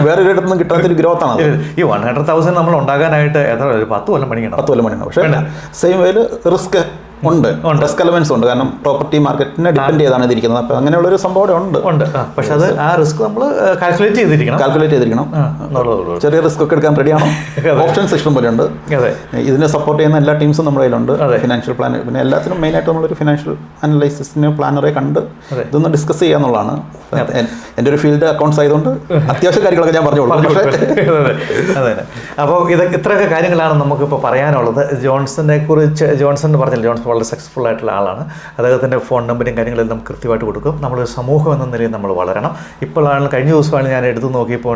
വേറെ ഒരിടത്തുനിന്നും കിട്ടാത്തൊരു ഗ്രോത്ത് ആണ്.
ഈ 100,000 നമ്മൾ ഉണ്ടാക്കാനായിട്ട് എത്ര 10 കൊല്ലം പണിക്കണം.
പക്ഷേ സെയിം വേയിൽ റിസ്ക് ഉണ്ട്, റിസ്ക് എലമെന്റ്സ് ഉണ്ട്. കാരണം പ്രോപ്പർട്ടി മാർക്കറ്റിനെ ഡിപ്പെൻഡ് ചെയ്താണ് ഇതിരിക്കുന്നത്. അപ്പോൾ അങ്ങനെയുള്ളൊരു സംഭവം ഉണ്ട്.
പക്ഷെ അത് ആ റിസ്ക് നമ്മൾ കാൽക്കുലേറ്റ് ചെയ്തിരിക്കണം.
ചെറിയ റിസ്ക് ഒക്കെ എടുക്കാൻ റെഡിയാണോ? ഓപ്ഷൻസ് ഇഷ്ടം പോലെ ഉണ്ട്. ഇതിനെ സപ്പോർട്ട് ചെയ്യുന്ന എല്ലാ ടീംസും നമ്മുടെ കയ്യിലുണ്ട്. ഫിനാൻഷ്യൽ പ്ലാൻ, പിന്നെ എല്ലാത്തിനും മെയിനായിട്ട് നമ്മളൊരു ഫിനാൻഷ്യൽ അനലൈസിസിന് പ്ലാനറെ കണ്ട് ഇതൊന്ന് ഡിസ്കസ് ചെയ്യുക എന്നുള്ളതാണ്. എൻ്റെ ഒരു ഫീൽഡ് അക്കൗണ്ട്സ് ആയതുകൊണ്ട് അത്യാവശ്യ കാര്യങ്ങളൊക്കെ ഞാൻ പറഞ്ഞോളൂ.
അതെ. അപ്പോൾ ഇത്രയൊക്കെ കാര്യങ്ങളാണ് നമുക്കിപ്പോൾ പറയാനുള്ളത്. ജോൺസൺ പറഞ്ഞില്ല, ജോൺസൺ വളരെ സക്സസ്ഫുൾ ആയിട്ടുള്ള ആളാണ്. അദ്ദേഹത്തിൻ്റെ ഫോൺ നമ്പറും കാര്യങ്ങളെല്ലാം നമുക്ക് കൃത്യമായിട്ട് കൊടുക്കും. നമ്മളൊരു സമൂഹം എന്ന നിലയിൽ നമ്മൾ വളരണം. ഇപ്പോഴാണ് കഴിഞ്ഞ ദിവസമാണ് ഞാൻ എടുത്തു നോക്കിയപ്പോൾ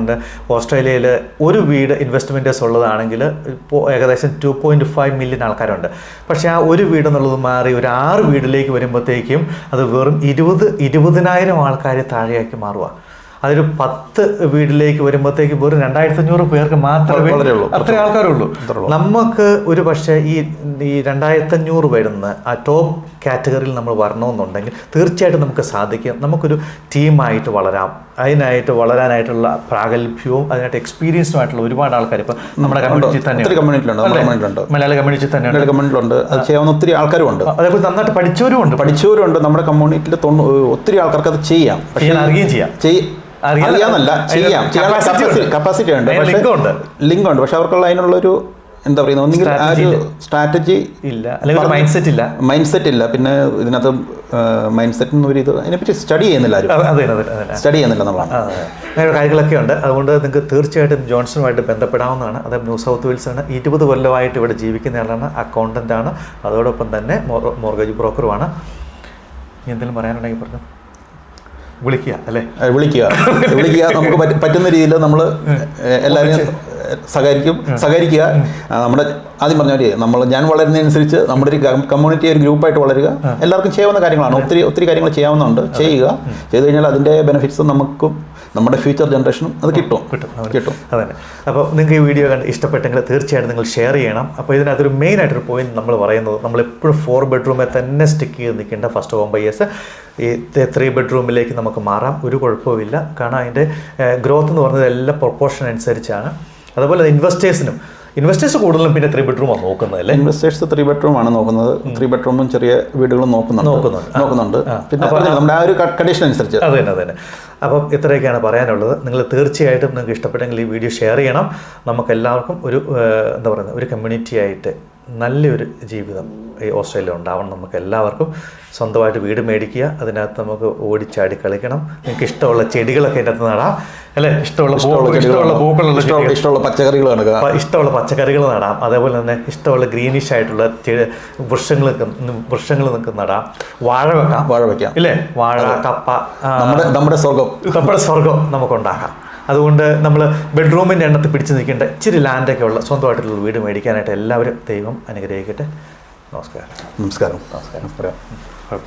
ഓസ്ട്രേലിയയിൽ ഒരു വീട് ഇൻവെസ്റ്റ്മെൻറ്റേഴ്സ് ഉള്ളതാണെങ്കിൽ ഇപ്പോൾ ഏകദേശം 2.5 മില്യൺ ആൾക്കാരുണ്ട്. പക്ഷേ ആ ഒരു വീട് എന്നുള്ളത് മാറി ഒരു 6 വീടിലേക്ക് വരുമ്പോഴത്തേക്കും അത് വെറും 20,000 ആൾക്കാർ താഴെയാക്കി മാറുക. അതൊരു 10 വീട്ടിലേക്ക് വരുമ്പോഴത്തേക്ക് വെറും 2,500 പേർക്ക് മാത്രമേ അത്ര ആൾക്കാരുള്ളൂ. നമുക്ക് ഒരു പക്ഷേ ഈ 2,500 വരുന്ന ആ ടോപ്പ് കാറ്റഗറിയിൽ നമ്മൾ വരണമെന്നുണ്ടെങ്കിൽ തീർച്ചയായിട്ടും നമുക്ക് സാധിക്കും. നമുക്കൊരു ടീമായിട്ട് വളരാം. അതിനായിട്ട് വളരാനായിട്ടുള്ള പ്രാഗൽഭ്യവും അതിനായിട്ട് എക്സ്പീരിയൻസുമായിട്ടുള്ള ഒരുപാട് ആൾക്കാർ ഇപ്പോൾ നമ്മുടെ കമ്മ്യൂണിറ്റി തന്നെ മലയാള കമ്മ്യൂണിറ്റി തന്നെയുണ്ട്.
അത് ചെയ്യാവുന്ന ഒത്തിരി ആൾക്കാരുമുണ്ട്.
അതേപോലെ നന്നായിട്ട് പഠിച്ചവരുമുണ്ട്. നമ്മുടെ
കമ്മ്യൂണിറ്റിയിൽ ഒത്തിരി ആൾക്കാർക്ക് അത് ചെയ്യാം.
പക്ഷേ അറിയുകയും
അറിയാന്നല്ല, ചെയ്യാം. കപ്പാസിറ്റി ഉണ്ട്, ലിങ്ക് ഉണ്ട്. പക്ഷെ അവർക്കുള്ള അതിനുള്ളൊരു എന്താ പറയുന്നത്, ഒന്നുകിൽ ആ ഒരു സ്ട്രാറ്റജി
ഇല്ല, അല്ലെങ്കിൽ മൈൻഡ് സെറ്റ് ഇല്ല.
പിന്നെ ഇതിനകത്ത് മൈൻഡ് സെറ്റ് എന്നൊരു ഇത് അതിനെപ്പറ്റി സ്റ്റഡി ചെയ്യുന്നില്ല എന്നുള്ളതാണ്.
അങ്ങനെ കാര്യങ്ങളൊക്കെ ഉണ്ട്. അതുകൊണ്ട് നിങ്ങൾക്ക് തീർച്ചയായിട്ടും ജോൺസണുമായിട്ട് ബന്ധപ്പെടാവുന്നതാണ്. അദ്ദേഹം ന്യൂ സൗത്ത് വെയിൽസാണ്. 20 കൊല്ലമായിട്ട് ഇവിടെ ജീവിക്കുന്ന ആളാണ്. അക്കൗണ്ടൻ്റാണ്. അതോടൊപ്പം തന്നെ മോർഗേജ് ബ്രോക്കറുമാണ്. എന്തെങ്കിലും പറയാനുണ്ടെങ്കിൽ പറഞ്ഞു വിളിക്കുക. നമുക്ക് പറ്റുന്ന രീതിയിൽ നമ്മൾ എല്ലാവരും സഹകരിക്കുക. നമ്മുടെ ആദ്യം പറഞ്ഞ ഞാൻ വളരുന്നതനുസരിച്ച് നമ്മുടെ ഒരു കമ്മ്യൂണിറ്റി ഒരു ഗ്രൂപ്പായിട്ട് വളരുക. എല്ലാവർക്കും ചെയ്യാവുന്ന കാര്യങ്ങളാണ്. ഒത്തിരി കാര്യങ്ങൾ ചെയ്യാവുന്നുണ്ട്. ചെയ്തു കഴിഞ്ഞാൽ അതിൻ്റെ ബെനിഫിറ്റ്സ് നമുക്കും നമ്മുടെ ഫ്യൂച്ചർ ജനറേഷനും അത് കിട്ടും. അതെ. അപ്പോൾ നിങ്ങൾക്ക് ഈ വീഡിയോ കണ്ട് ഇഷ്ടപ്പെട്ടെങ്കിൽ തീർച്ചയായിട്ടും നിങ്ങൾ ഷെയർ ചെയ്യണം. അപ്പോൾ ഇതിനകത്തൊരു മെയിനായിട്ടൊരു പോയിന്റ് നമ്മൾ പറയുന്നത്, നമ്മളെപ്പോഴും 4 ബെഡ്റൂമിൽ തന്നെ സ്റ്റിക്ക് ചെയ്ത് നിൽക്കേണ്ട ഫസ്റ്റ് ഹോം ബയേഴ്സ് ഈ 3 ബെഡ്റൂമിലേക്ക് നമുക്ക് മാറാം. ഒരു കുഴപ്പമില്ല. കാരണം അതിൻ്റെ ഗ്രോത്ത് എന്ന് പറയുന്നത് എല്ലാ പ്രൊപ്പോർഷൻ അനുസരിച്ചാണ്. അതുപോലെ ഇൻവെസ്റ്റേഴ്സ് കൂടുതലും പിന്നെ 3 ബെഡ്റൂമാണ് നോക്കുന്നത് അല്ലേ?
ഇൻവെസ്റ്റേഴ്സ് 3 ബെഡ്റൂമാണ് നോക്കുന്നത്. 3 ബെഡ്റൂമും ചെറിയ വീടുകളും നോക്കുന്നുണ്ട്. പിന്നെ നമ്മുടെ ആ ഒരു കണ്ടീഷൻ അനുസരിച്ച്.
അതെ. അപ്പം ഇത്രയൊക്കെയാണ് പറയാനുള്ളത്. നിങ്ങൾ തീർച്ചയായിട്ടും നിങ്ങൾക്ക് ഇഷ്ടപ്പെട്ടെങ്കിൽ ഈ വീഡിയോ ഷെയർ ചെയ്യണം. നമുക്കെല്ലാവർക്കും ഒരു കമ്മ്യൂണിറ്റി ആയിട്ട് നല്ലൊരു ജീവിതം ഈ ഓസ്ട്രേലിയ ഉണ്ടാവണം. നമുക്ക് എല്ലാവർക്കും സ്വന്തമായിട്ട് വീട് മേടിക്കുക. അതിനകത്ത് നമുക്ക് ഓടിച്ചാടി കളിക്കണം. നിങ്ങൾക്ക് ഇഷ്ടമുള്ള ചെടികളൊക്കെ അതിനകത്ത് നടാം അല്ലേ? ഇഷ്ടമുള്ള പച്ചക്കറികൾ നടാം. അതേപോലെ തന്നെ ഇഷ്ടമുള്ള ഗ്രീനിഷ് ആയിട്ടുള്ള വൃക്ഷങ്ങൾ നിങ്ങൾക്ക് നടാം. വാഴ വെക്കാം ഇല്ലേ? വാഴ, കപ്പ, നമ്മുടെ സ്വർഗം നമുക്കുണ്ടാക്കാം. അതുകൊണ്ട് നമ്മൾ ബെഡ്റൂമിൻ്റെ എണ്ണത്തിൽ പിടിച്ച് നിൽക്കേണ്ട ഇച്ചിരി ലാൻഡൊക്കെ ഉള്ള സ്വന്തമായിട്ടുള്ള വീട് മേടിക്കാനായിട്ട് എല്ലാവരും ദൈവം അനുഗ്രഹിക്കട്ടെ. നമസ്കാരം.
കുഴപ്പമില്ല.